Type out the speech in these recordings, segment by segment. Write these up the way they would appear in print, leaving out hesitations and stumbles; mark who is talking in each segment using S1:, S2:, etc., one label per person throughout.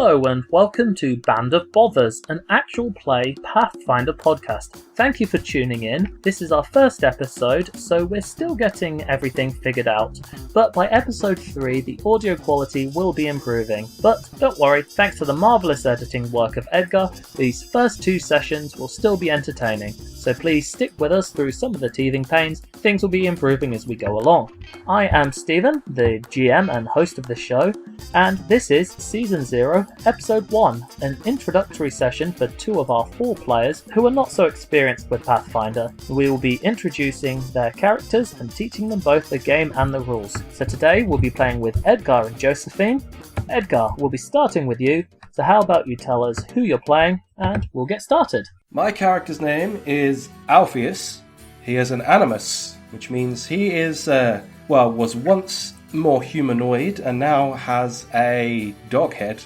S1: Hello and welcome to Band of Bothers, an actual play Pathfinder podcast. Thank you for tuning in. This is our first episode, so we're still getting everything figured out. But by episode 3, the audio quality will be improving. But don't worry, thanks to the marvellous editing work of Edgar, these first 2 sessions will still be entertaining. So please stick with us through some of the teething pains. Things will be improving as we go along. I am Stephen, the GM and host of the show, and this is Season 0, Episode 1, an introductory session for 2 of our 4 players who are not so experienced with Pathfinder. We will be introducing their characters and teaching them both the game and the rules. So today we'll be playing with Edgar and Josephine. Edgar, we'll be starting with you, so how about you tell us who you're playing, and we'll get started.
S2: My character's name is Alpheus. He is an animus, which means he is, was once more humanoid and now has a dog head.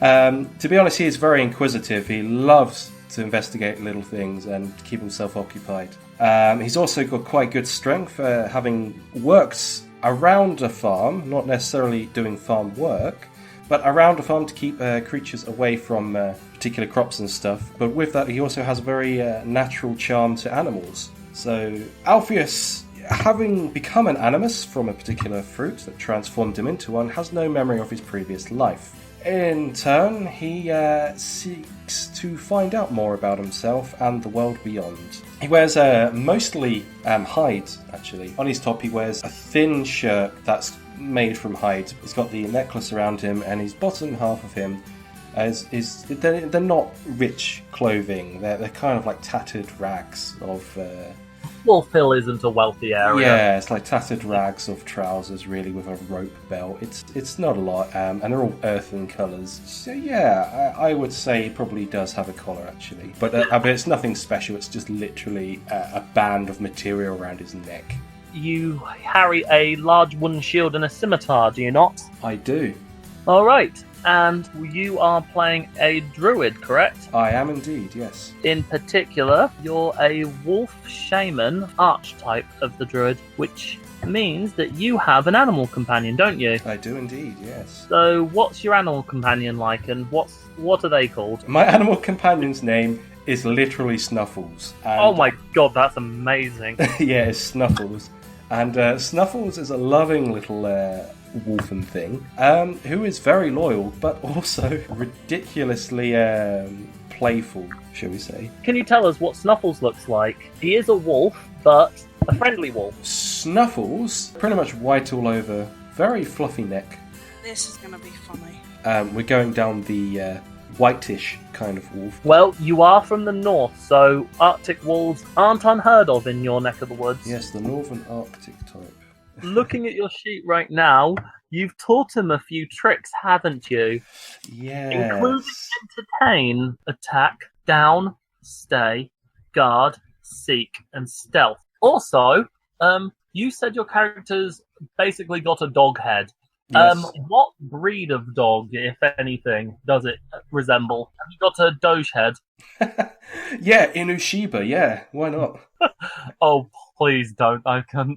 S2: To be honest, he is very inquisitive. He loves to investigate little things and keep himself occupied. He's also got quite good strength, having worked around a farm, not necessarily doing farm work, but around a farm to keep creatures away from particular crops and stuff. But with that, he also has a very natural charm to animals. So Alpheus, having become an animus from a particular fruit that transformed him into one, has no memory of his previous life. In turn, he seeks to find out more about himself and the world beyond. He wears mostly hide, actually. On his top, he wears a thin shirt that's made from hide. He's got the necklace around him, and his bottom half of him they're not rich clothing. They're kind of like tattered rags of.
S1: Wolf Hill isn't a wealthy area.
S2: Yeah, it's like tattered rags of trousers, really, with a rope belt. It's not a lot, and they're all earthen colours. So yeah, I would say he probably does have a collar, actually. But it's nothing special. It's just literally a band of material around his neck.
S1: You carry a large wooden shield and a scimitar, do you not?
S2: I do.
S1: All right. And you are playing a druid, correct?
S2: I am indeed, yes.
S1: In particular, you're a wolf shaman archetype of the druid, which means that you have an animal companion, don't you?
S2: I do indeed, yes.
S1: So what's your animal companion like, and what are they called?
S2: My animal companion's name is literally Snuffles. And
S1: oh my god, that's amazing.
S2: Yeah, it's Snuffles. And Snuffles is a loving little wolfen thing, who is very loyal, but also ridiculously playful, shall we say.
S1: Can you tell us what Snuffles looks like? He is a wolf, but a friendly wolf.
S2: Snuffles, pretty much white all over, very fluffy neck.
S3: This is going to be funny.
S2: We're going down the whitish kind of wolf.
S1: Well, you are from the north, so Arctic wolves aren't unheard of in your neck of the woods.
S2: Yes, the northern Arctic type.
S1: Looking at your sheet right now, you've taught him a few tricks, haven't you?
S2: Yes.
S1: Including entertain, attack, down, stay, guard, seek, and stealth. Also, you said your character's basically got a dog head.
S2: Yes.
S1: What breed of dog, if anything, does it resemble? Have you got a doge head?
S2: Yeah, Inushiba, yeah, why not?
S1: Oh, please don't.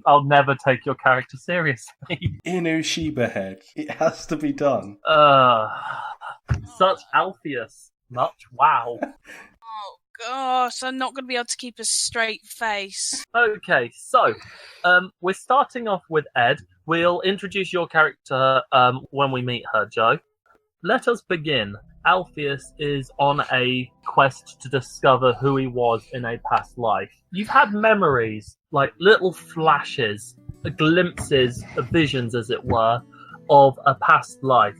S1: I'll never take your character seriously.
S2: Inushiba head. It has to be done.
S1: Such Alpheus. Much wow.
S3: Oh gosh, I'm not going to be able to keep a straight face.
S1: Okay, so we're starting off with Ed. We'll introduce your character when we meet her, Joe. Let us begin. Alpheus is on a quest to discover who he was in a past life. You've had memories, like little flashes, glimpses, visions, as it were, of a past life.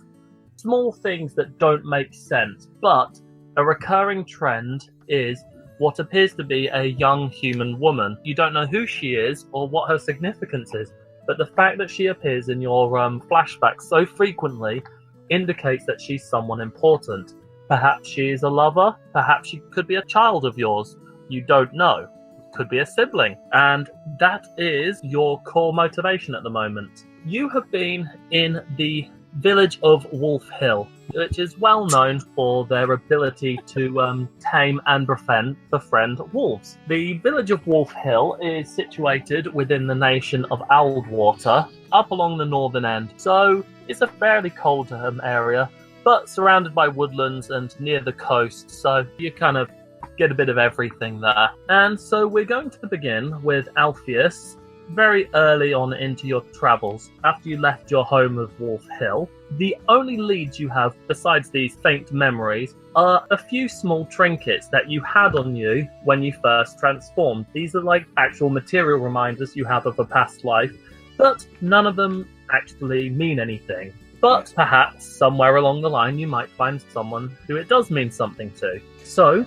S1: Small things that don't make sense, but a recurring trend is what appears to be a young human woman. You don't know who she is or what her significance is, but the fact that she appears in your flashbacks so frequently indicates that she's someone important. Perhaps she is a lover, perhaps she could be a child of yours. You don't know. Could be a sibling. And that is your core motivation at the moment. You have been in the village of Wolf Hill, which is well known for their ability to tame and befriend wolves. The village of Wolf Hill is situated within the nation of Aldwater, up along the northern end, so it's a fairly cold area but surrounded by woodlands and near the coast, so you kind of get a bit of everything there. And so we're going to begin with Alpheus. Very early on into your travels, after you left your home of Wolf Hill, the only leads you have, besides these faint memories, are a few small trinkets that you had on you when you first transformed. These are like actual material reminders you have of a past life, but none of them actually mean anything. But perhaps somewhere along the line you might find someone who it does mean something to. So,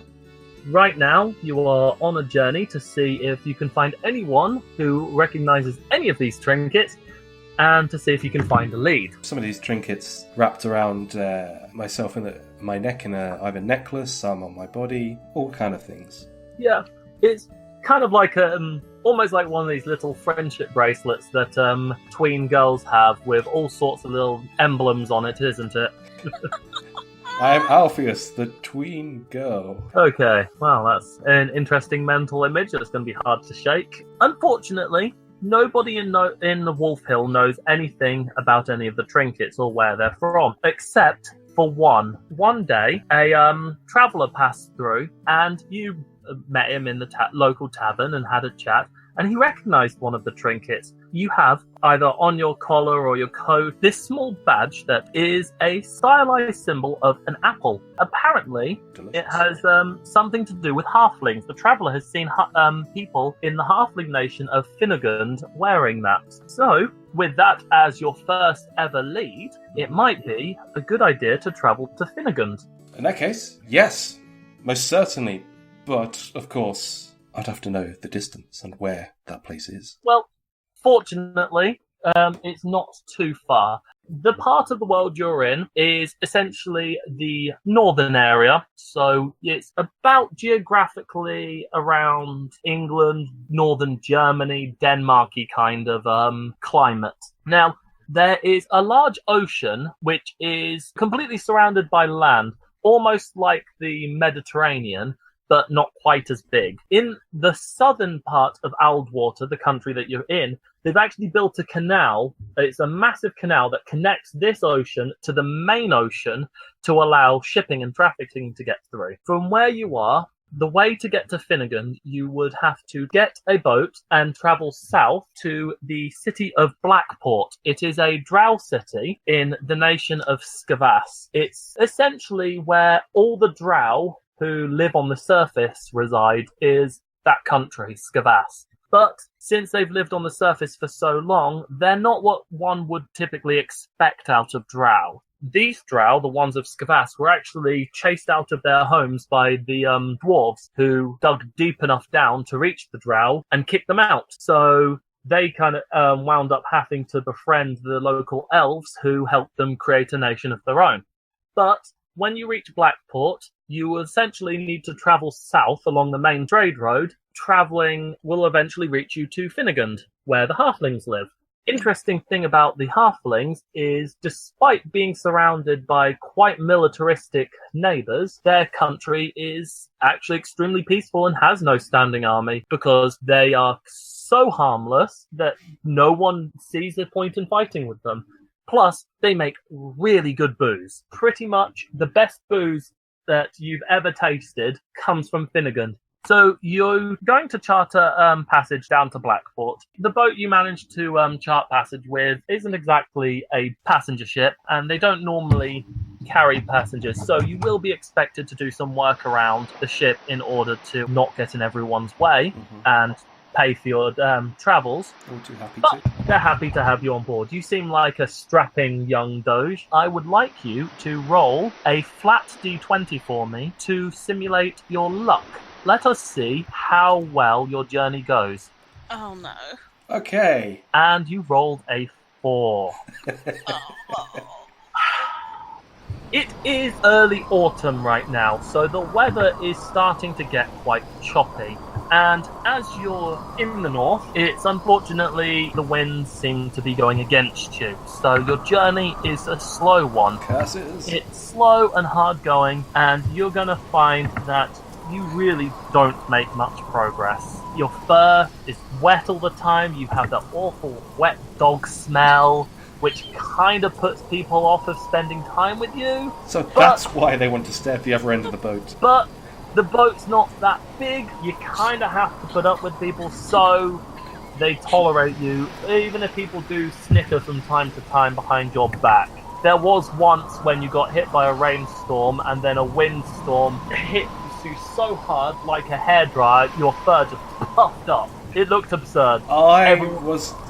S1: right now, you are on a journey to see if you can find anyone who recognizes any of these trinkets, and to see if you can find a lead.
S2: Some of these trinkets wrapped around myself in my neck in either necklace, some on my body, all kind of things.
S1: Yeah, it's kind of like almost like one of these little friendship bracelets that tween girls have with all sorts of little emblems on it, isn't it?
S2: I am Alpheus, the tween girl.
S1: Okay, well, that's an interesting mental image that's going to be hard to shake. Unfortunately, nobody in the Wolf Hill knows anything about any of the trinkets or where they're from, except for one. One day, a traveller passed through, and you met him in the local tavern and had a chat, and he recognised one of the trinkets. You have, either on your collar or your coat, this small badge that is a stylized symbol of an apple. Apparently,
S2: Delicious.
S1: it has something to do with halflings. The traveller has seen people in the halfling nation of Finnegund wearing that. So, with that as your first ever lead, it might be a good idea to travel to Finnegund.
S2: In that case, yes, most certainly. But, of course, I'd have to know the distance and where that place is.
S1: Well, fortunately, it's not too far. The part of the world you're in is essentially the northern area, so it's about geographically around England, northern Germany, Denmark-y kind of climate. Now, there is a large ocean which is completely surrounded by land, almost like the Mediterranean, but not quite as big. In the southern part of Aldwater, the country that you're in, they've actually built a canal. It's a massive canal that connects this ocean to the main ocean to allow shipping and trafficking to get through. From where you are, the way to get to Finnegund, you would have to get a boat and travel south to the city of Blackport. It is a drow city in the nation of Skavas. It's essentially where all the drow who live on the surface reside is that country, Skavas. But since they've lived on the surface for so long, they're not what one would typically expect out of drow. These drow, the ones of Skavas, were actually chased out of their homes by the dwarves who dug deep enough down to reach the drow and kicked them out. So they kind of wound up having to befriend the local elves who helped them create a nation of their own. But when you reach Blackport, you will essentially need to travel south along the main trade road. Travelling will eventually reach you to Finnegund, where the halflings live. Interesting thing about the halflings is, despite being surrounded by quite militaristic neighbours, their country is actually extremely peaceful and has no standing army, because they are so harmless that no one sees a point in fighting with them. Plus, they make really good booze. Pretty much the best booze that you've ever tasted comes from Finnegund. So you're going to charter passage down to Blackport. The boat you managed to chart passage with isn't exactly a passenger ship, and they don't normally carry passengers. So you will be expected to do some work around the ship in order to not get in everyone's way and pay for your travels.
S2: All too happy
S1: but
S2: to.
S1: they're happy to have you on board. You seem like a strapping young doge. I would like you to roll a flat d20 for me to simulate your luck. Let us see how well your journey goes.
S3: Oh no.
S2: Okay.
S1: And you rolled a 4. It is early autumn right now, so the weather is starting to get quite choppy. And as you're in the north, it's unfortunately the winds seem to be going against you. So your journey is a slow one.
S2: Curses.
S1: It's slow and hard going, and you're going to find that you really don't make much progress. Your fur is wet all the time. You have that awful wet dog smell, which kind of puts people off of spending time with you.
S2: So that's why they want to stay at the other end of the boat.
S1: But the boat's not that big. You kind of have to put up with people, so they tolerate you, even if people do snicker from time to time behind your back. There was once when you got hit by a rainstorm and then a windstorm hit you so hard, like a hairdryer, your fur just puffed up. It looked absurd.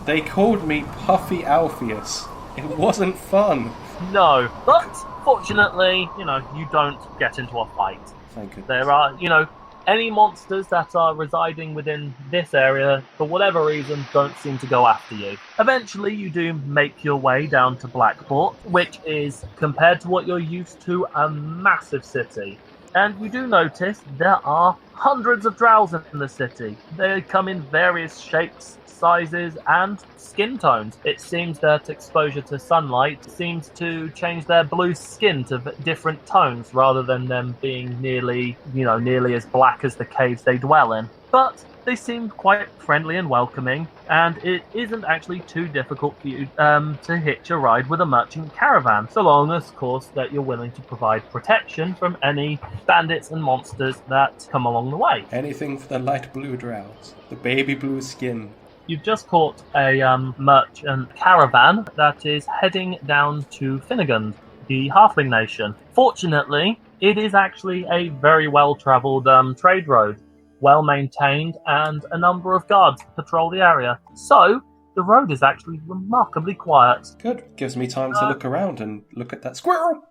S2: They called me Puffy Alpheus. It wasn't fun.
S1: No, but fortunately, you don't get into a fight.
S2: Thank goodness.
S1: There are, any monsters that are residing within this area, for whatever reason, don't seem to go after you. Eventually, you do make your way down to Blackport, which is, compared to what you're used to, a massive city. And you do notice there are hundreds of drows in the city. They come in various shapes, sizes, and skin tones. It seems that exposure to sunlight seems to change their blue skin to different tones, rather than them being nearly as black as the caves they dwell in. But they seem quite friendly and welcoming, and it isn't actually too difficult for you to hitch a ride with a merchant caravan, so long as, of course, that you're willing to provide protection from any bandits and monsters that come along the way.
S2: Anything for the light blue drows, the baby blue skin.
S1: You've just caught a merchant caravan that is heading down to Finnegand, the Halfling Nation. Fortunately, it is actually a very well-travelled trade road, well-maintained, and a number of guards patrol the area. So, the road is actually remarkably quiet.
S2: Good. Gives me time to look around and look at that squirrel.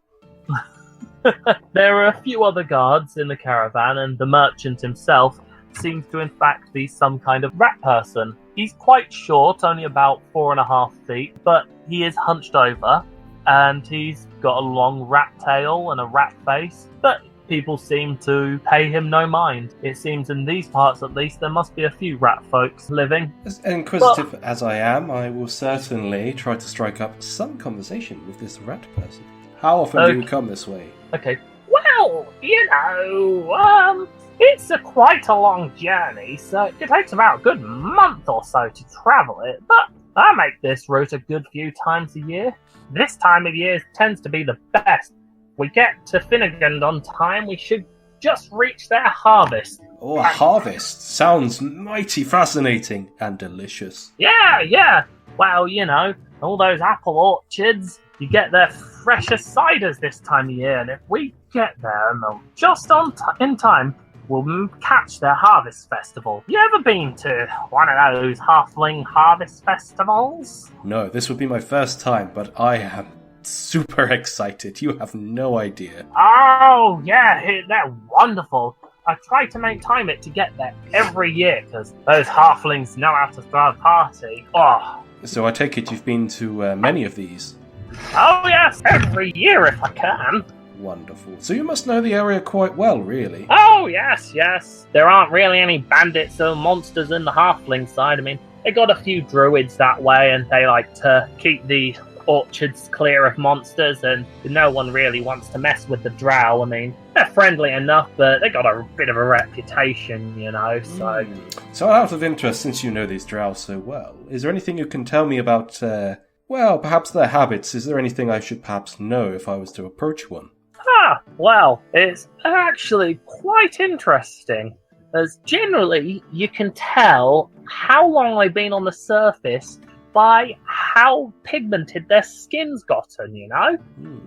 S1: There are a few other guards in the caravan, and the merchant himself seems to in fact be some kind of rat person. He's quite short, only about 4.5 feet, but he is hunched over, and he's got a long rat tail and a rat face, but people seem to pay him no mind. It seems in these parts, at least, there must be a few rat folks living.
S2: As inquisitive as I am, I will certainly try to strike up some conversation with this rat person. How often do you come this way?
S1: Okay. Well, it's quite a long journey, so it takes about a good month or so to travel it, but I make this route a good few times a year. This time of year tends to be the best. We get to Finnegand on time, we should just reach their harvest.
S2: Oh, a harvest. Sounds mighty fascinating and delicious.
S1: Yeah. Well, all those apple orchards, you get their freshest ciders this time of year, and if we get there and they're just in time, we'll catch their harvest festival. You ever been to one of those halfling harvest festivals?
S2: No, this would be my first time, but I am super excited. You have no idea.
S1: Oh, yeah, they're wonderful. I try to make time to get there every year, because those halflings know how to throw a party. Oh.
S2: So I take it you've been to many of these?
S1: Oh, yes, every year if I can.
S2: Wonderful. So you must know the area quite well, really.
S1: Oh, yes. There aren't really any bandits or monsters in the halfling side. I mean, they got a few druids that way, and they like to keep the orchards clear of monsters, and no one really wants to mess with the drow. I mean, they're friendly enough, but they got a bit of a reputation, so...
S2: So out of interest, since you know these drow so well, is there anything you can tell me about, perhaps their habits? Is there anything I should perhaps know if I was to approach one?
S1: Well, it's actually quite interesting, as generally you can tell how long they've been on the surface by how pigmented their skin's gotten,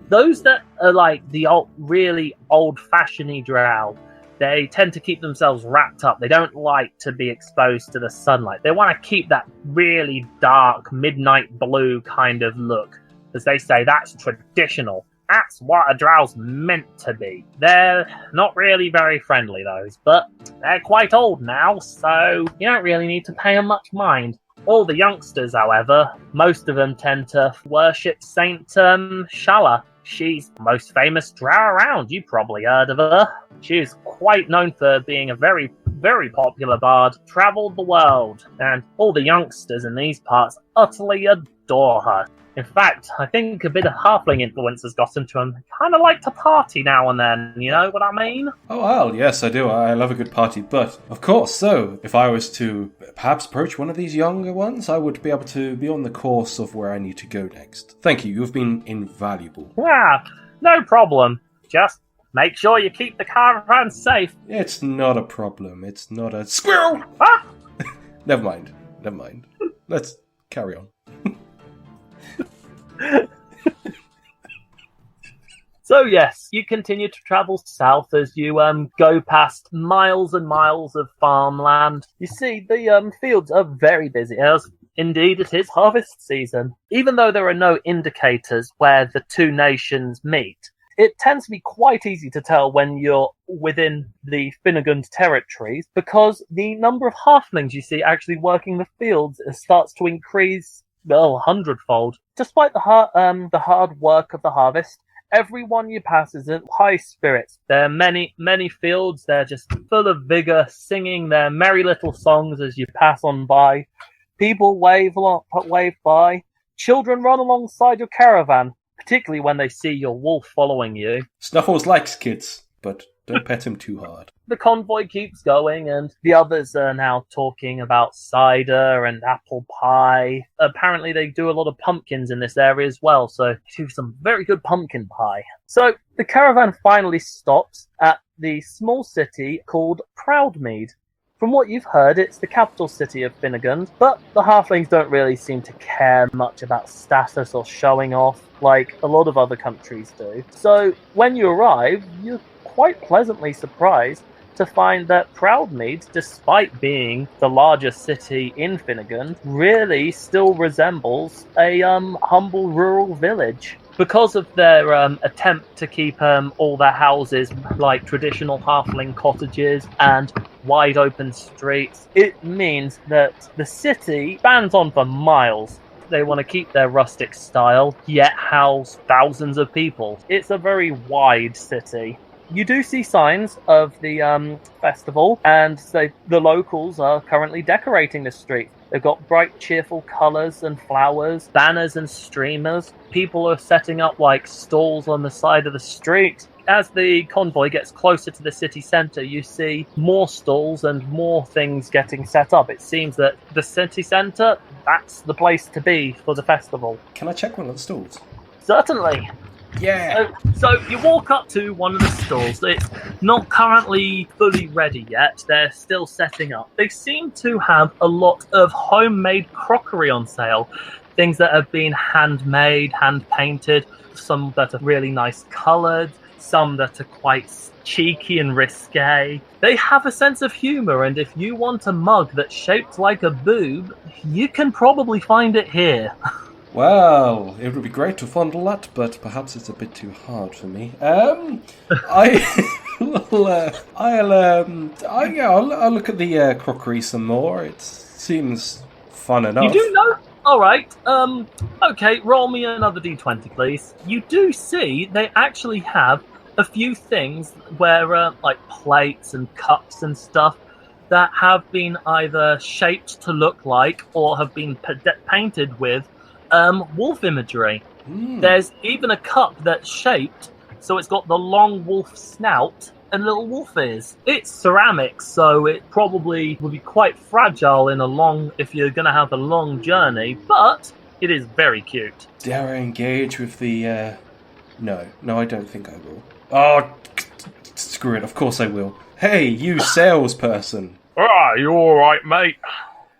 S1: Those that are like the really old-fashioned drow, they tend to keep themselves wrapped up. They don't like to be exposed to the sunlight. They want to keep that really dark, midnight blue kind of look. As they say, that's traditional. That's what a drow's meant to be. They're not really very friendly, those, but they're quite old now, so you don't really need to pay them much mind. All the youngsters, however, most of them tend to worship Saint Shala. She's the most famous drow around. You probably heard of her. She's quite known for being a very, very popular bard, travelled the world, and all the youngsters in these parts utterly adore her. In fact, I think a bit of halfling influence has got into him. Kind of like to party now and then, you know what I mean?
S2: Oh, well, yes, I do. I love a good party. But, of course, so if I was to perhaps approach one of these younger ones, I would be able to be on the course of where I need to go next. Thank you. You've been invaluable.
S1: Yeah, no problem. Just make sure you keep the caravan safe.
S2: It's not a problem. It's not a squirrel!
S1: Ah!
S2: Never mind. Let's carry on.
S1: So yes, you continue to travel south as you go past miles and miles of farmland. You see, the fields are very busy, as indeed it is harvest season. Even though there are no indicators where the two nations meet, it tends to be quite easy to tell when you're within the Finnegund territories, because the number of halflings you see actually working the fields starts to increase, well, 100-fold. Despite the hard work of the harvest, everyone you pass is in high spirits. There are many fields. They're just full of vigor, singing their merry little songs as you pass on by. People wave by. Children run alongside your caravan, particularly when they see your wolf following you.
S2: Snuffles likes kids, but don't pet him too hard.
S1: The convoy keeps going, and the others are now talking about cider and apple pie. Apparently they do a lot of pumpkins in this area as well, so they do some very good pumpkin pie. So the caravan finally stops at the small city called Proudmead. From what you've heard, it's the capital city of Finnegund, but the halflings don't really seem to care much about status or showing off like a lot of other countries do. So when you arrive, you're quite pleasantly surprised to find that Proudmead, despite being the largest city in Finnegund, really still resembles a humble rural village. Because of their attempt to keep all their houses like traditional halfling cottages and wide open streets, it means that the city spans on for miles. They want to keep their rustic style, yet house thousands of people. It's a very wide city. You do see signs of the festival, and so the locals are currently decorating the street. They've got bright, cheerful colours and flowers, banners and streamers. People are setting up like stalls on the side of the street. As the convoy gets closer to the city centre, you see more stalls and more things getting set up. It seems that the city centre, that's the place to be for the festival.
S2: Can I check one of the stalls?
S1: Certainly.
S2: Yeah.
S1: So you walk up to one of the stalls. It's not currently fully ready yet. They're still setting up. They seem to have a lot of homemade crockery on sale. Things that have been handmade, hand-painted. Some that are really nice coloured. Some that are quite cheeky and risque. They have a sense of humour, and if you want a mug that's shaped like a boob, you can probably find it here.
S2: Well, it would be great to fondle that, but perhaps it's a bit too hard for me. I'll look at the crockery some more. It seems fun enough.
S1: You do know? All right. Okay, roll me another d20, please. You do see they actually have a few things where, like plates and cups and stuff, that have been either shaped to look like or have been painted with wolf imagery. There's even a cup that's shaped so it's got the long wolf snout and little wolf ears. It's ceramic, so it probably will be quite fragile if you're going to have a long journey, but it is very cute.
S2: Dare I engage with the No, I don't think I will. Oh, screw it, of course I will. Hey, you salesperson.
S1: You alright, mate?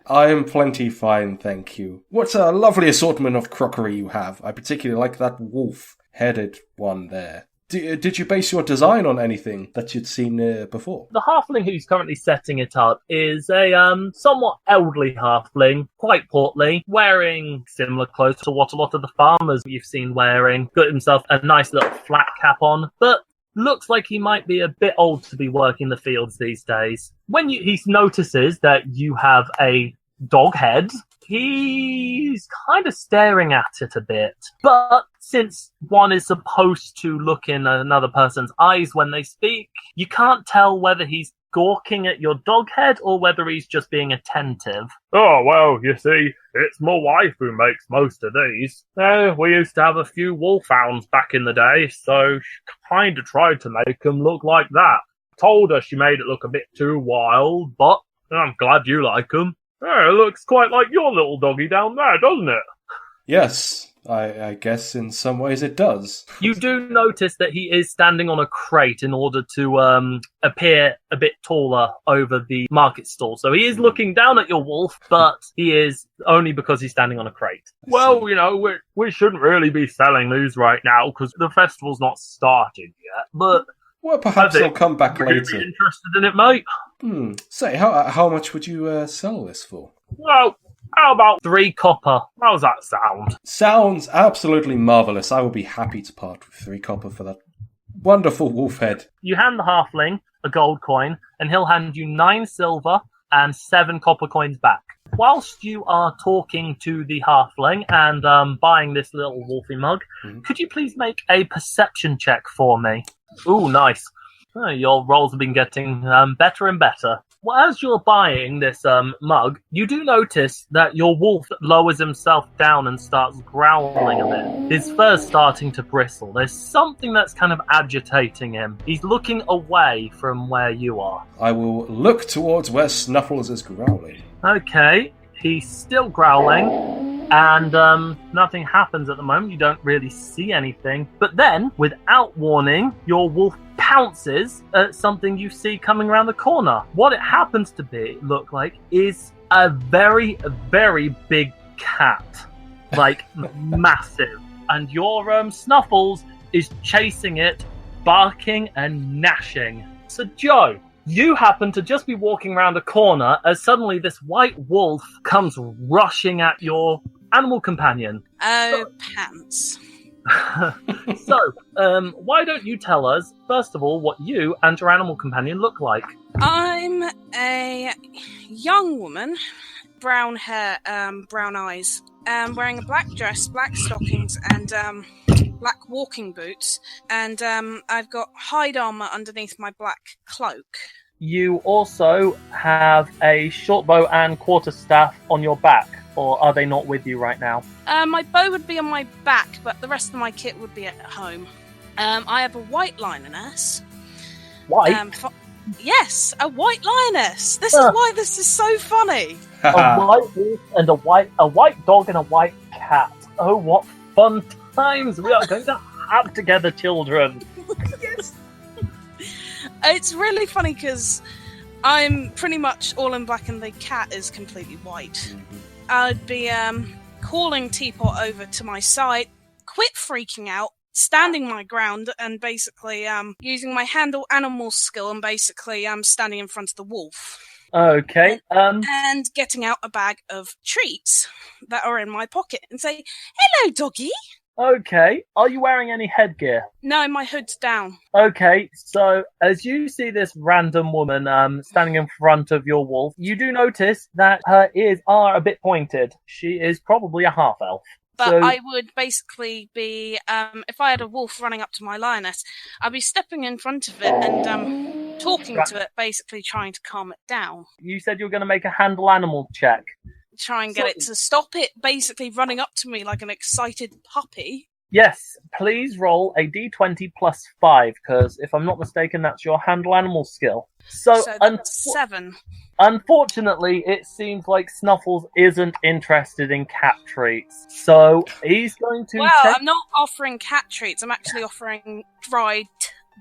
S2: I am plenty fine, thank you. What a lovely assortment of crockery you have. I particularly like that wolf-headed one there. Did you base your design on anything that you'd seen before?
S1: The halfling who's currently setting it up is a somewhat elderly halfling, quite portly, wearing similar clothes to what a lot of the farmers you've seen wearing. Got himself a nice little flat cap on, but looks like he might be a bit old to be working the fields these days. When he notices that you have a dog head, he's kind of staring at it a bit. But since one is supposed to look in another person's eyes when they speak, you can't tell whether he's gawking at your dog head or whether he's just being attentive. Oh, well, you see, it's my wife who makes most of these. We used to have a few wolfhounds back in the day, so she kind of tried to make them look like that. Told her she made it look a bit too wild, but I'm glad you like them. It looks quite like your little doggy down there, doesn't it?
S2: Yes. I guess in some ways it does.
S1: You do notice that he is standing on a crate in order to appear a bit taller over the market stall. So he is looking down at your wolf, but he is only because he's standing on a crate. Well, we shouldn't really be selling these right now because the festival's not started yet. But
S2: well, perhaps they'll come back later.
S1: Would you be interested in it, mate?
S2: Say, how much would you sell this for?
S1: Well, how about 3 copper? How's that sound?
S2: Sounds absolutely marvellous. I will be happy to part with 3 copper for that wonderful wolf head.
S1: You hand the halfling a gold coin, and he'll hand you 9 silver and 7 copper coins back. Whilst you are talking to the halfling and buying this little wolfie mug, could you please make a perception check for me? Ooh, nice. Your rolls have been getting better and better. Well, as you're buying this mug, you do notice that your wolf lowers himself down and starts growling a bit. His fur's starting to bristle. There's something that's kind of agitating him. He's looking away from where you are.
S2: I will look towards where Snuffles is growling.
S1: Okay, he's still growling, and nothing happens at the moment. You don't really see anything. But then, without warning, your wolf pounces at something you see coming around the corner. What it happens to look like is a very, very big cat. Like, massive. And your Snuffles is chasing it, barking and gnashing. So, Joe, you happen to just be walking around a corner as suddenly this white wolf comes rushing at your animal companion.
S3: Oh, pants.
S1: So, why don't you tell us, first of all, what you and your animal companion look like?
S3: I'm a young woman, brown hair, brown eyes, wearing a black dress, black stockings, and black walking boots, and I've got hide armour underneath my black cloak.
S1: You also have a short bow and quarterstaff on your back, or are they not with you right now?
S3: My bow would be on my back, but the rest of my kit would be at home. I have a white lioness.
S1: White?
S3: Yes, a white lioness. This is why this is so funny.
S1: A white wolf and a white dog and a white cat. Oh, what fun times we are going to have together, children.
S3: Yes. It's really funny because I'm pretty much all in black and the cat is completely white. I'd be calling Teapot over to my side, quit freaking out, standing my ground, and basically using my handle animal skill and basically standing in front of the wolf.
S1: Okay.
S3: And getting out a bag of treats that are in my pocket and say, "Hello, doggy."
S1: Okay. Are you wearing any headgear?
S3: No, my hood's down.
S1: Okay, so as you see this random woman standing in front of your wolf, you do notice that her ears are a bit pointed. She is probably a half-elf.
S3: But I would basically be, if I had a wolf running up to my lioness, I'd be stepping in front of it and talking to it, basically trying to calm it down.
S1: You said you were going to make a handle animal check.
S3: Try and get it to stop it basically running up to me like an excited puppy.
S1: Yes, please roll a d20 plus 5, because if I'm not mistaken, that's your handle animal skill. So
S3: that's 7.
S1: Unfortunately, it seems like Snuffles isn't interested in cat treats. So he's going to
S3: I'm not offering cat treats. I'm actually offering fried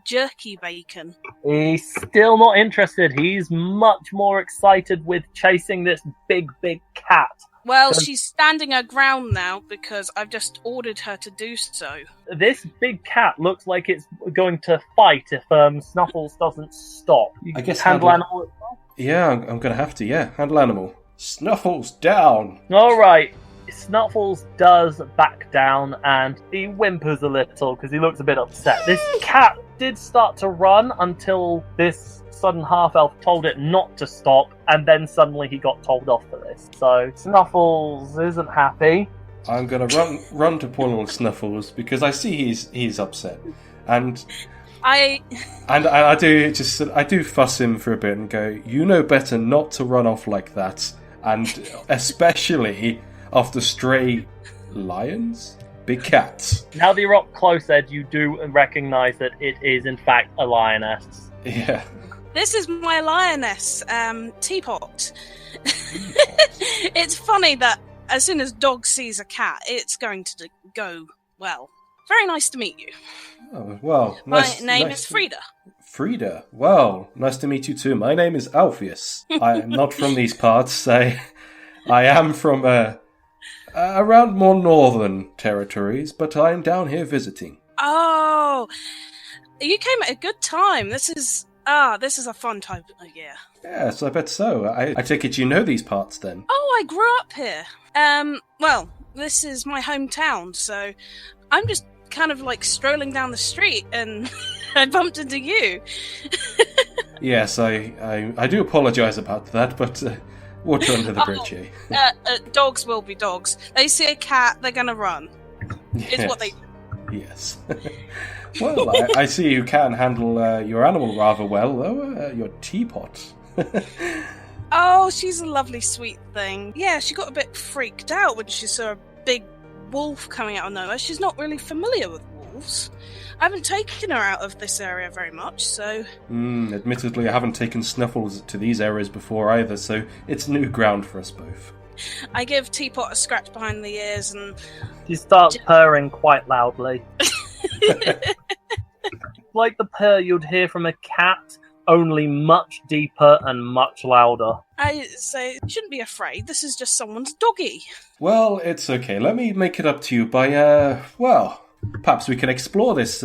S3: jerky bacon.
S1: He's still not interested. He's much more excited with chasing this big cat.
S3: Well, she's standing her ground now because I've just ordered her to do so.
S1: This big cat looks like it's going to fight if Snuffles doesn't stop.
S2: I guess
S1: handle animal as well?
S2: Yeah, I'm going to have to, handle animal. Snuffles down!
S1: Alright, Snuffles does back down and he whimpers a little because he looks a bit upset. This cat did start to run until this sudden half-elf told it not to stop, and then suddenly he got told off for this. So Snuffles isn't happy.
S2: I'm going to run to poor little Snuffles because I see he's upset. And And I do fuss him for a bit and go, you know better not to run off like that, and especially after stray lions, big cats.
S1: Now that you're up close, Ed, you do recognise that it is in fact a lioness.
S2: Yeah.
S3: This is my lioness, Teapot. It's funny that as soon as Dog sees a cat, it's going to go well. Very nice to meet you.
S2: Oh, well,
S3: My name is Frieda.
S2: Frieda. Well, nice to meet you too. My name is Alpheus. I am not from these parts. I am from around more northern territories, but I am down here visiting.
S3: Oh, you came at a good time. This is a fun time of year.
S2: Yes, I bet so. I take it you know these parts then.
S3: Oh, I grew up here. Well, this is my hometown, so I'm just kind of like strolling down the street and I bumped into you.
S2: Yes, I do apologise about that, but water under the bridge, eh?
S3: Dogs will be dogs. They see a cat, they're gonna run.
S2: Yes.
S3: It's what they do.
S2: Yes. Well, I see you can handle your animal rather well, though. Your teapot.
S3: Oh, she's a lovely, sweet thing. Yeah, she got a bit freaked out when she saw a big wolf coming out of nowhere. She's not really familiar with wolves. I haven't taken her out of this area very much, so...
S2: Admittedly, I haven't taken Snuffles to these areas before either, so it's new ground for us both.
S3: I give Teapot a scratch behind the ears and...
S1: She starts purring quite loudly. Like the purr you'd hear from a cat, only much deeper and much louder.
S3: I say, you shouldn't be afraid. This is just someone's doggy.
S2: Well, it's okay. Let me make it up to you by, perhaps we can explore this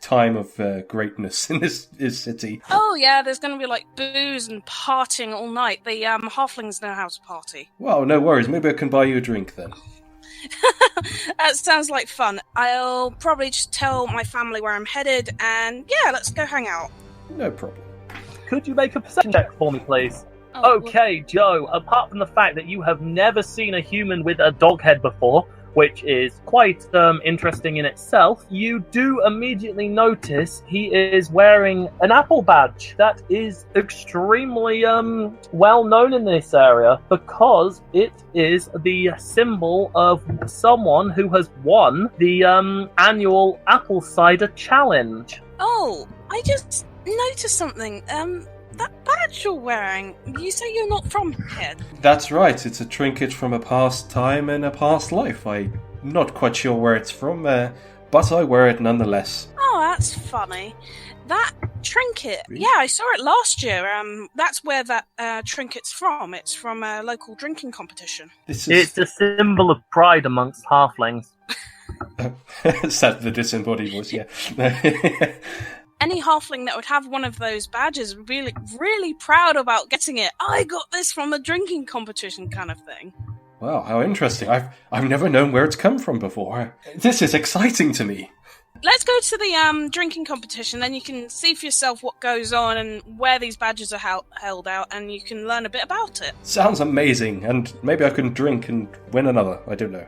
S2: time of greatness in this city.
S3: Oh, yeah, there's going to be, like, booze and partying all night. The halflings know how to party.
S2: Well, no worries. Maybe I can buy you a drink then.
S3: That sounds like fun. I'll probably just tell my family where I'm headed, and yeah, let's go hang out.
S2: No problem.
S1: Could you make a perception check for me, please?
S3: Oh,
S1: Okay, Joe, apart from the fact that you have never seen a human with a dog head before, which is quite interesting in itself, you do immediately notice he is wearing an apple badge that is extremely well known in this area because it is the symbol of someone who has won the annual Apple Cider Challenge.
S3: Oh, I just noticed something. That badge you're wearing, you say you're not from here?
S2: That's right, it's a trinket from a past time and a past life. I'm not quite sure where it's from, but I wear it nonetheless.
S3: Oh, that's funny. That trinket, yeah, I saw it last year. That's where that trinket's from. It's from a local drinking competition.
S1: It's a symbol of pride amongst halflings.
S2: Said the disembodied voice, yeah.
S3: Any halfling that would have one of those badges would be really, really proud about getting it. I got this from a drinking competition kind of thing.
S2: Wow, how interesting. I've never known where it's come from before. This is exciting to me.
S3: Let's go to the drinking competition, then you can see for yourself what goes on and where these badges are held out, and you can learn a bit about it.
S2: Sounds amazing, and maybe I can drink and win another. I don't know.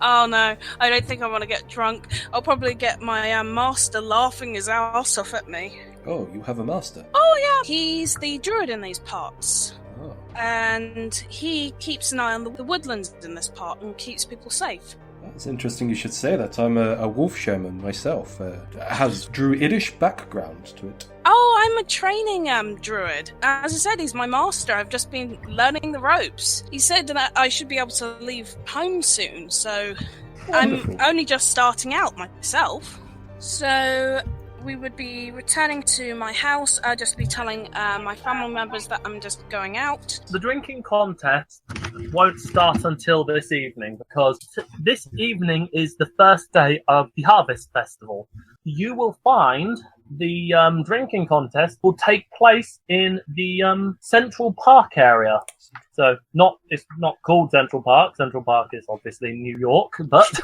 S3: Oh no, I don't think I want to get drunk. I'll probably get my master laughing his ass off at me.
S2: Oh, you have a master?
S3: Oh yeah, he's the druid in these parts.
S2: Oh.
S3: And he keeps an eye on the woodlands in this part and keeps people safe.
S2: It's interesting you should say that. I'm a wolf shaman myself. Has druidish background to it.
S3: Oh, I'm a training druid. As I said, he's my master. I've just been learning the ropes. He said that I should be able to leave home soon, so
S2: Wonderful.
S3: I'm only just starting out myself. So we would be returning to my house. I'll just be telling my family members that I'm just going out.
S1: The drinking contest won't start until this evening because this evening is the first day of the Harvest Festival. You will find the drinking contest will take place in the Central Park area. So it's not called Central Park. Central Park is obviously New York, but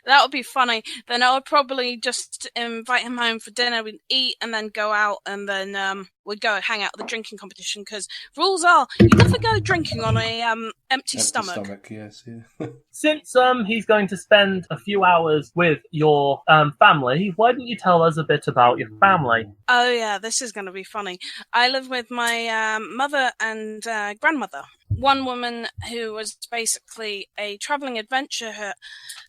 S3: That would be funny. Then I would probably just invite him home for dinner, we'd eat, and then go out, and then we'd go hang out at the drinking competition, because rules are, you never go drinking on a empty stomach.
S2: Yes, yeah.
S1: Since he's going to spend a few hours with your family, why don't you tell us a bit about your family?
S3: Oh yeah, this is going to be funny. I live with my mother and grandmother. One woman who was basically a travelling adventurer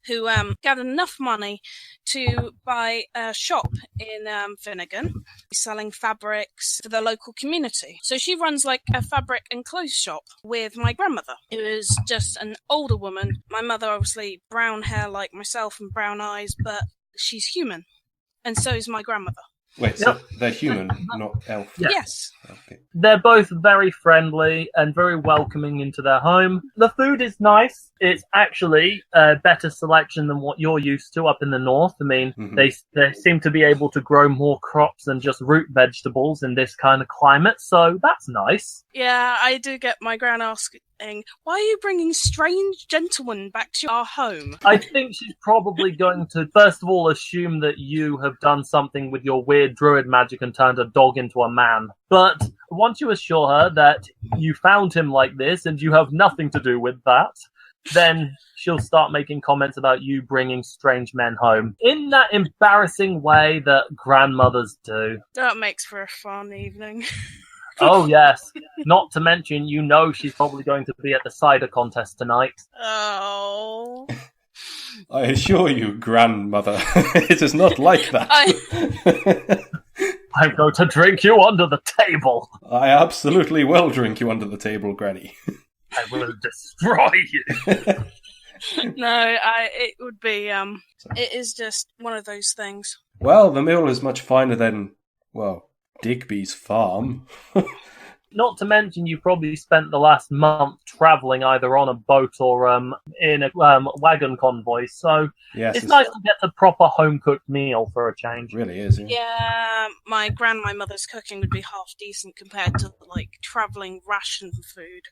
S3: who gathered enough money to buy a shop in Finnegan, selling fabrics for the local community. So she runs like a fabric and clothes shop with my grandmother, who is just an older woman. My mother, obviously, brown hair like myself and brown eyes, but she's human. And so is my grandmother.
S2: Wait, so they're human, not elf?
S1: Yeah.
S3: Yes.
S2: Okay.
S1: They're both very friendly and very welcoming into their home. The food is nice. It's actually a better selection than what you're used to up in the north. I mean, they seem to be able to grow more crops than just root vegetables in this kind of climate, so that's nice.
S3: Yeah, I do get my gran asking, why are you bringing strange gentlemen back to our home?
S1: I think she's probably going to, first of all, assume that you have done something with your weird druid magic and turned a dog into a man. But once you assure her that you found him like this and you have nothing to do with that, then she'll start making comments about you bringing strange men home in that embarrassing way that grandmothers do.
S3: That makes for a fun evening.
S1: Oh, yes. Not to mention, you know she's probably going to be at the cider contest tonight.
S3: Oh.
S2: I assure you, grandmother, it is not like that.
S1: I'm going to drink you under the table.
S2: I absolutely will drink you under the table, Granny.
S1: I will destroy you.
S3: No, it would be, it is just one of those things.
S2: Well, the meal is much finer than, well, Digby's farm.
S1: Not to mention, you probably spent the last month travelling either on a boat or in a wagon convoy, so
S2: yes,
S1: it's nice to get a proper home-cooked meal for a change.
S2: Really is, yeah.
S3: Yeah, my mother's cooking would be half decent compared to, like, travelling ration food.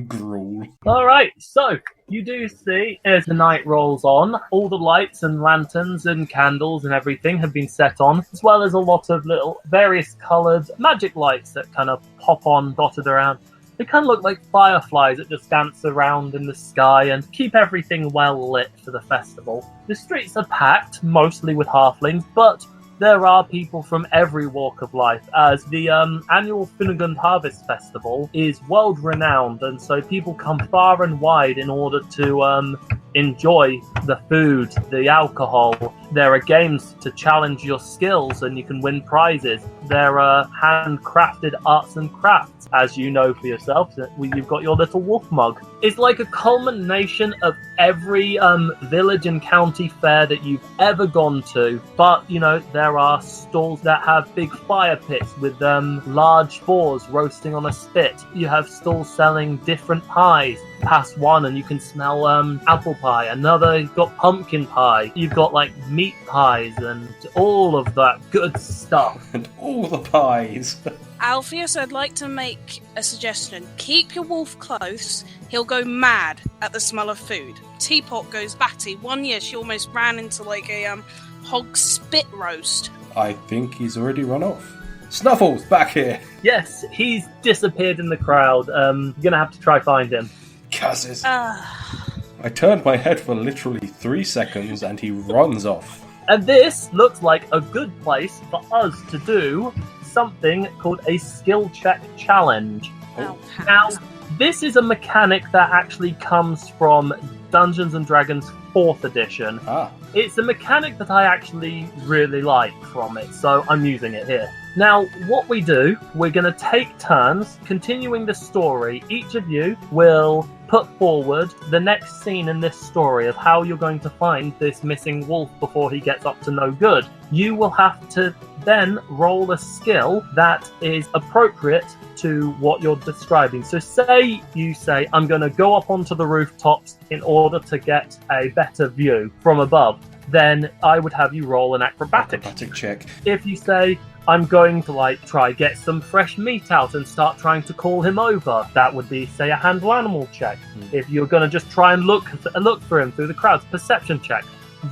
S2: Gruel.
S1: Alright, so you do see as the night rolls on, all the lights and lanterns and candles and everything have been set on, as well as a lot of little various coloured magic lights that kind of pop on, dotted around. They kind of look like fireflies that just dance around in the sky and keep everything well lit for the festival. The streets are packed, mostly with halflings, but there are people from every walk of life, as the annual Finnegan Harvest Festival is world-renowned, and so people come far and wide in order to enjoy the food, the alcohol. There are games to challenge your skills, and you can win prizes. There are handcrafted arts and crafts, as you know for yourself. You've got your little wolf mug. It's like a culmination of every village and county fair that you've ever gone to. But, you know, there are stalls that have big fire pits with large boars roasting on a spit. You have stalls selling different pies. Past one and you can smell apple pie. Another, you've got pumpkin pie. You've got like meat pies and all of that good stuff.
S2: And all the pies.
S3: Alpheus, I'd like to make a suggestion. Keep your wolf close. He'll go mad at the smell of food. Teapot goes batty. One year she almost ran into like a hog spit roast.
S2: I think he's already run off. Snuffles, back here.
S1: Yes, he's disappeared in the crowd. You're gonna have to try find him.
S2: Curses. I turned my head for literally 3 seconds and he runs off.
S1: And this looks like a good place for us to do something called a skill check challenge.
S3: Oh.
S1: Now, this is a mechanic that actually comes from Dungeons & Dragons 4th edition. It's a mechanic that I actually really like from it, so I'm using it here. Now, what we do, we're going to take turns continuing the story. Each of you will put forward the next scene in this story of how you're going to find this missing wolf before he gets up to no good. You will have to then roll a skill that is appropriate to what you're describing. So say you say, I'm going to go up onto the rooftops in order to get a better view from above. Then I would have you roll an acrobatic
S2: check.
S1: If you say, I'm going to try get some fresh meat out and start trying to call him over. That would be, say, a handle animal check. If you're going to just try and look for him through the crowds, perception check.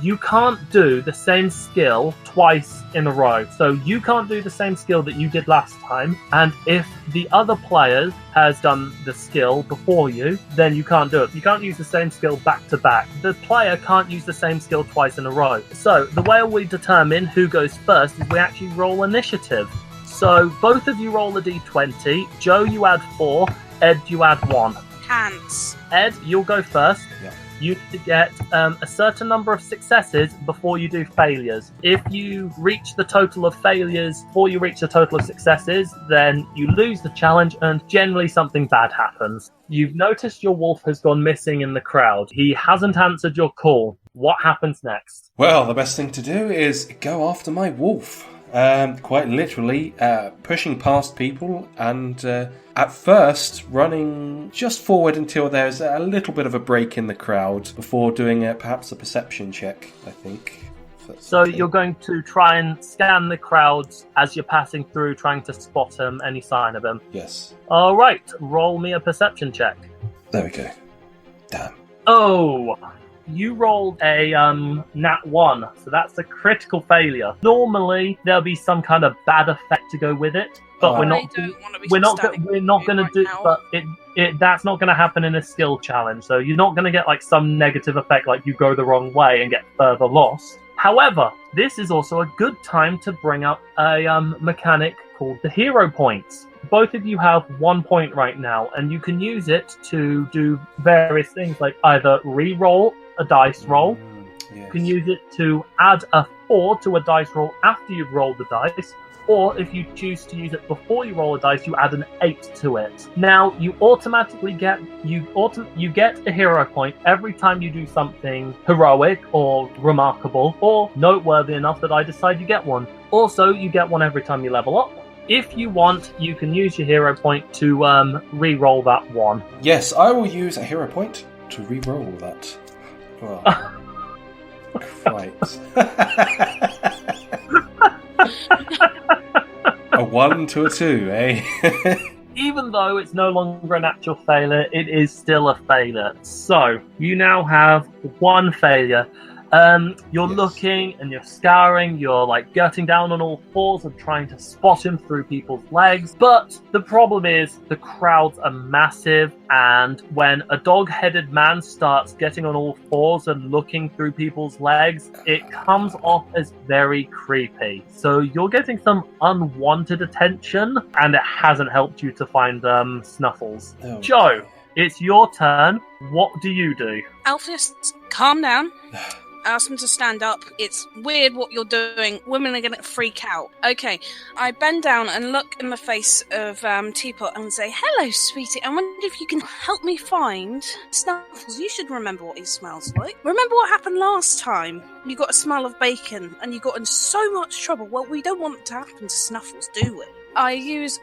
S1: You can't do the same skill twice in a row. So you can't do the same skill that you did last time, and if the other player has done the skill before you, then you can't do it. You can't use the same skill back to back. The player can't use the same skill twice in a row. So the way we determine who goes first is we actually roll initiative. So both of you roll a d20. Joe, you add 4. Ed, you add 1.
S3: Hands.
S1: Ed, you'll go first.
S2: Yeah.
S1: You need to get a certain number of successes before you do failures. If you reach the total of failures before you reach the total of successes, then you lose the challenge and generally something bad happens. You've noticed your wolf has gone missing in the crowd. He hasn't answered your call. What happens next?
S2: Well, the best thing to do is go after my wolf. Quite literally, pushing past people and at first running just forward until there's a little bit of a break in the crowd before doing perhaps a perception check, I think.
S1: So you're going to try and scan the crowds as you're passing through, trying to spot him, any sign of him?
S2: Yes.
S1: All right, roll me a perception check.
S2: There we go. Damn.
S1: Oh! You rolled a nat 1, so that's a critical failure. Normally, there'll be some kind of bad effect to go with it, but we're not going to do.
S3: Now.
S1: But that's not going to happen in a skill challenge. So you're not going to get some negative effect, like you go the wrong way and get further lost. However, this is also a good time to bring up a mechanic called the hero points. Both of you have 1 point right now, and you can use it to do various things, like either re-roll a dice roll.
S2: Yes.
S1: You can use it to add a 4 to a dice roll after you've rolled the dice, or if you choose to use it before you roll a dice, you add an 8 to it. Now, you automatically get a hero point every time you do something heroic or remarkable or noteworthy enough that I decide you get one. Also, you get one every time you level up. If you want, you can use your hero point to re-roll that 1.
S2: Yes, I will use a hero point to re-roll that. Well, quite. A 1 to a 2, eh?
S1: Even though it's no longer an actual failure, it is still a failure. So, you now have 1 failure. You're looking and you're scouring, you're gutting down on all fours and trying to spot him through people's legs. But the problem is the crowds are massive, and when a dog-headed man starts getting on all fours and looking through people's legs, it comes off as very creepy. So you're getting some unwanted attention, and it hasn't helped you to find Snuffles.
S2: Oh.
S1: Joe, it's your turn. What do you do?
S3: Alpheus, calm down. Ask him to stand up. It's weird what you're doing. Women are going to freak out. Okay, I bend down and look in the face of Teapot and say, "Hello, sweetie. I wonder if you can help me find Snuffles. You should remember what he smells like. Remember what happened last time? You got a smell of bacon and you got in so much trouble. Well, we don't want it to happen to Snuffles, do we?" I use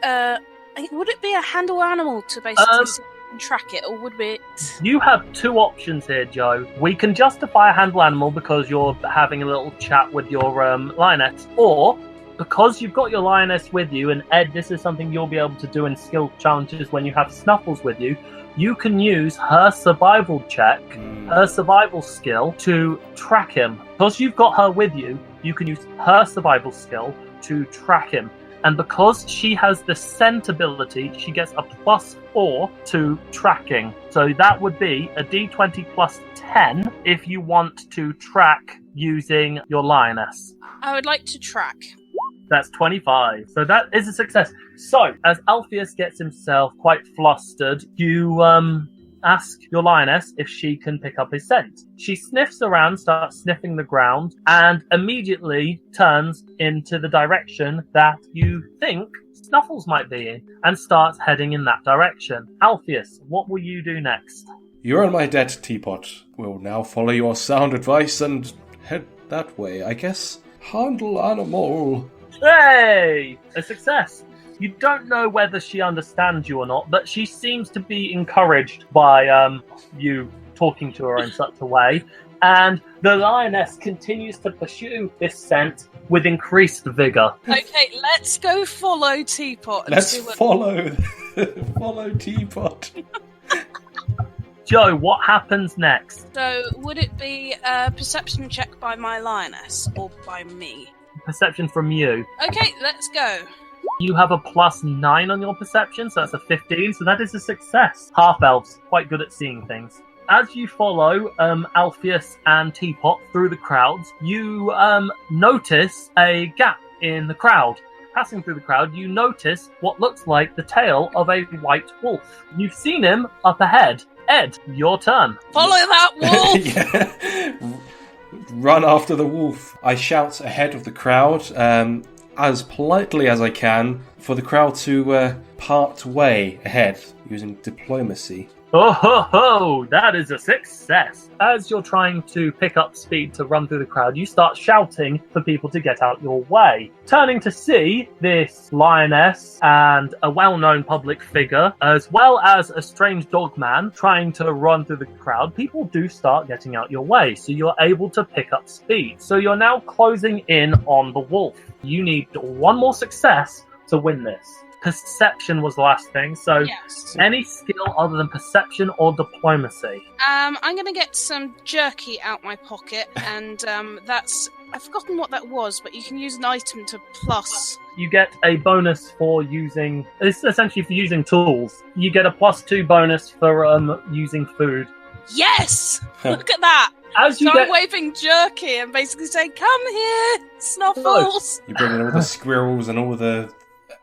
S3: would it be a handle animal to basically track it, or would it?
S1: You have 2 options here, Joe. We can justify a handle animal because you're having a little chat with your lioness, or because you've got your lioness with you, and Ed, this is something you'll be able to do in skill challenges when you have Snuffles with you. You can use her survival check, her survival skill, to track him. Because you've got her with you, you can use her survival skill to track him. And because she has the scent ability, she gets a +4 to tracking. So that would be a d20 plus 10 if you want to track using your lioness.
S3: I would like to track.
S1: That's 25. So that is a success. So, as Alpheus gets himself quite flustered, you ask your lioness if she can pick up his scent. She sniffs around, starts sniffing the ground, and immediately turns into the direction that you think Snuffles might be in, and starts heading in that direction. Alpheus, what will you do next?
S2: You're on my dead, Teapot. We'll now follow your sound advice and head that way, I guess. Handle animal.
S1: Hey! A success. You don't know whether she understands you or not, but she seems to be encouraged by you talking to her in such a way. and the lioness continues to pursue this scent with increased vigor.
S3: Okay, let's go follow Teapot.
S2: Let's follow Teapot.
S1: Joe, what happens next?
S3: So, would it be a perception check by my lioness or by me?
S1: Perception from you.
S3: Okay, let's go.
S1: You have a +9 on your perception, so that's a 15, so that is a success. Half-elves, quite good at seeing things. As you follow Alpheus and Teapot through the crowds, you notice a gap in the crowd. Passing through the crowd, you notice what looks like the tail of a white wolf. You've seen him up ahead. Ed, your turn.
S3: Follow that wolf!
S2: Yeah. Run after the wolf. I shout ahead of the crowd, as politely as I can, for the crowd to part way ahead using diplomacy.
S1: Oh ho ho! That is a success! As you're trying to pick up speed to run through the crowd, you start shouting for people to get out your way. Turning to see this lioness and a well-known public figure, as well as a strange dog man trying to run through the crowd, people do start getting out your way, so you're able to pick up speed. So you're now closing in on the wolf. You need one more success to win this. Perception was the last thing, so
S3: Yes.
S1: any skill other than perception or diplomacy.
S3: I'm going to get some jerky out my pocket, and that's... I've forgotten what that was, but you can use an item to plus.
S1: You get a bonus for using... It's essentially for using tools. You get a +2 bonus for using food.
S3: Yes! Look at that!
S1: As you
S3: So
S1: get...
S3: I'm waving jerky and basically saying, "Come here, Snuffles!"
S2: You bring in all the squirrels and all the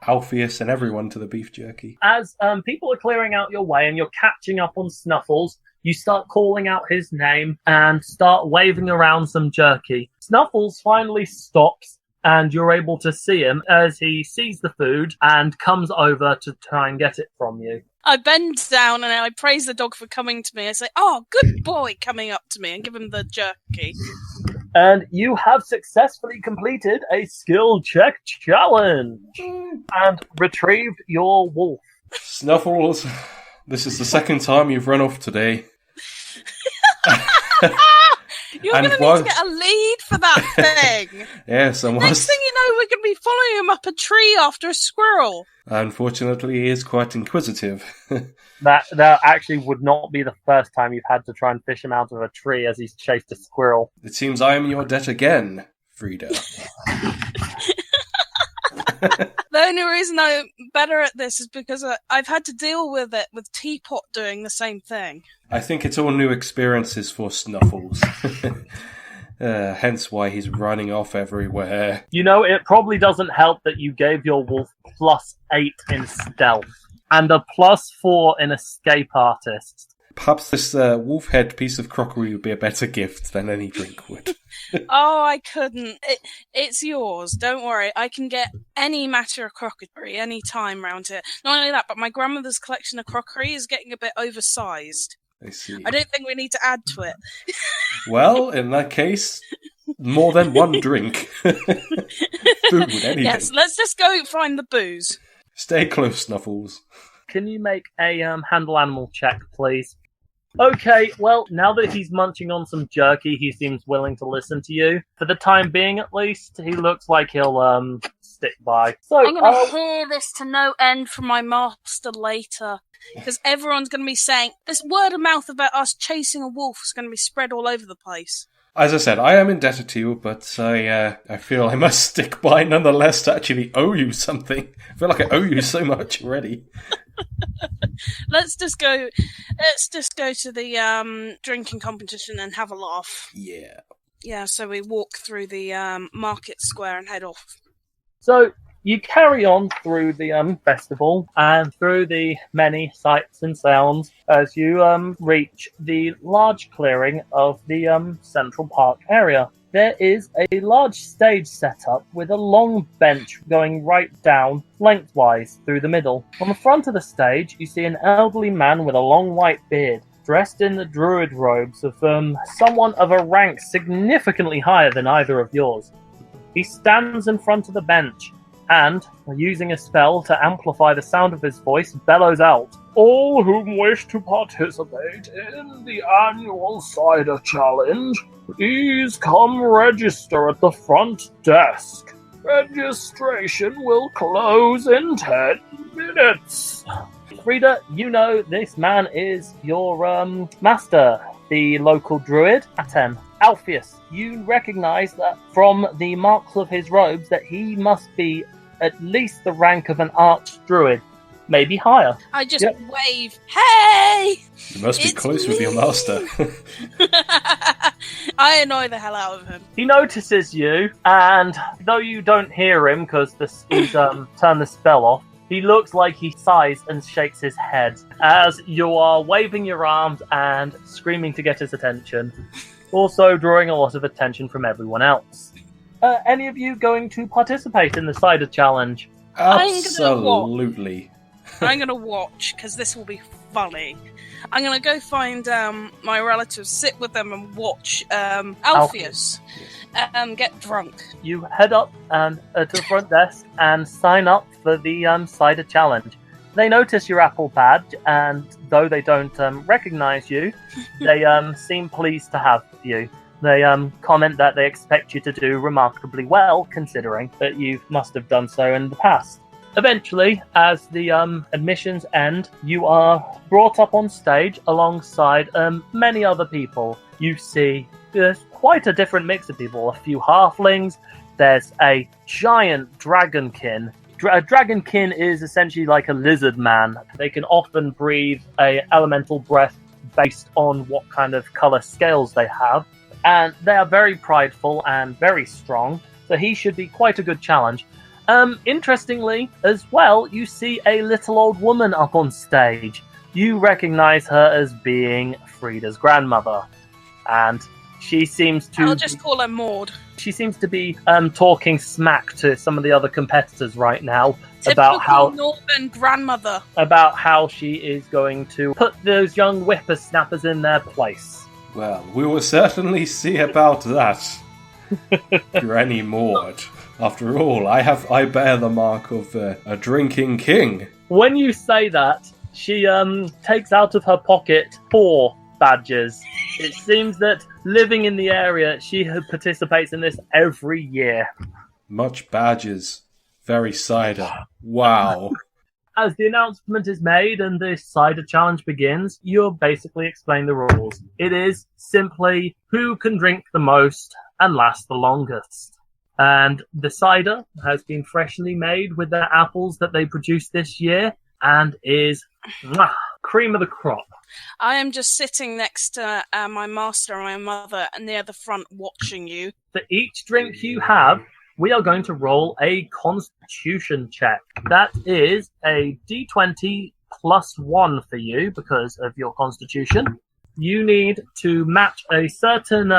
S2: Alpheus and everyone to the beef jerky.
S1: As people are clearing out your way and you're catching up on Snuffles, you start calling out his name and start waving around some jerky. Snuffles finally stops and you're able to see him as he sees the food and comes over to try and get it from you.
S3: I bend down and I praise the dog for coming to me. I say, "Oh, good boy," coming up to me, and give him the jerky.
S1: And you have successfully completed a skill check challenge and retrieved your wolf.
S2: Snuffles, this is the second time you've run off today.
S3: You're going to need to get a lead for that thing.
S2: Yes, and
S3: Next thing you know, we're going to be following him up a tree after a squirrel.
S2: unfortunately, he is quite inquisitive.
S1: That actually would not be the first time you've had to try and fish him out of a tree as he's chased a squirrel.
S2: It seems I am your debt again, Frieda.
S3: The only reason I'm better at this is because I've had to deal with it with Teapot doing the same thing.
S2: I think it's all new experiences for Snuffles. Hence why he's running off everywhere.
S1: You know, it probably doesn't help that you gave your wolf +8 in stealth and a +4 in escape artist.
S2: Perhaps this wolf head piece of crockery would be a better gift than any drink would.
S3: Oh, I couldn't. It's yours. Don't worry. I can get any matter of crockery any time round here. Not only that, but my grandmother's collection of crockery is getting a bit oversized.
S2: I see.
S3: I don't think we need to add to it.
S2: Well, in that case, more than one drink. Food, anything.
S3: Yes, let's just go find the booze.
S2: Stay close, Snuffles.
S1: Can you make a handle animal check, please? Okay, well, now that he's munching on some jerky, he seems willing to listen to you. For the time being, at least, he looks like he'll stick by. So,
S3: I'm going to hear this to no end from my master later. Because everyone's going to be saying, this word of mouth about us chasing a wolf is going to be spread all over the place.
S2: As I said, I am indebted to you, but I feel I must stick by nonetheless to actually owe you something. I feel like I owe you so much already.
S3: Let's just go to the drinking competition and have a laugh.
S2: Yeah.
S3: Yeah, so we walk through the market square and head off.
S1: So, you carry on through the festival and through the many sights and sounds as you reach the large clearing of the Central Park area. There is a large stage set up with a long bench going right down lengthwise through the middle. On the front of the stage, you see an elderly man with a long white beard, dressed in the druid robes of someone of a rank significantly higher than either of yours. He stands in front of the bench and, using a spell to amplify the sound of his voice, bellows out, All whom wish to participate in the annual cider challenge, please come register at the front desk. Registration will close in 10 minutes. Frieda, you know this man is your master, the local druid, Aten. Alpheus, you recognize that from the marks of his robes that he must be at least the rank of an archdruid, maybe higher.
S3: I just wave, hey!
S2: You must be close with your master.
S3: I annoy the hell out of him.
S1: He notices you, and though you don't hear him because he's turned the spell off, he looks like he sighs and shakes his head as you are waving your arms and screaming to get his attention, also drawing a lot of attention from everyone else. Any of you going to participate in the cider challenge?
S2: Absolutely.
S3: I'm going to watch, because this will be funny. I'm going to go find my relatives, sit with them and watch Alpheus get drunk.
S1: You head up to the front desk and sign up for the cider challenge. They notice your Apple badge, and though they don't recognize you, they seem pleased to have you. They comment that they expect you to do remarkably well, considering that you must have done so in the past. Eventually, as the admissions end, you are brought up on stage alongside many other people. You see there's quite a different mix of people. A few halflings, there's a giant dragonkin. A dragonkin is essentially like a lizard man. They can often breathe a elemental breath based on what kind of color scales they have. And they are very prideful and very strong, so he should be quite a good challenge. Interestingly, as well, you see a little old woman up on stage. You recognize her as being Frieda's grandmother, and she seems to...
S3: I'll just call her Maud.
S1: She seems to be talking smack to some of the other competitors right now.
S3: Typical Northern grandmother.
S1: About how she is going to put those young whippersnappers in their place.
S2: Well, we will certainly see about that, Granny Maud. After all, I bear the mark of a drinking king.
S1: When you say that, she takes out of her pocket 4 badges. It seems that living in the area, she participates in this every year.
S2: Much badges. Very cider. Wow.
S1: As the announcement is made and the cider challenge begins, you'll basically explain the rules. It is simply who can drink the most and last the longest. And the cider has been freshly made with the apples that they produced this year and is cream of the crop.
S3: I am just sitting next to my master and my mother near the front watching you.
S1: For each drink you have, we are going to roll a constitution check. That is a d20 plus 1 for you because of your constitution. You need to match a certain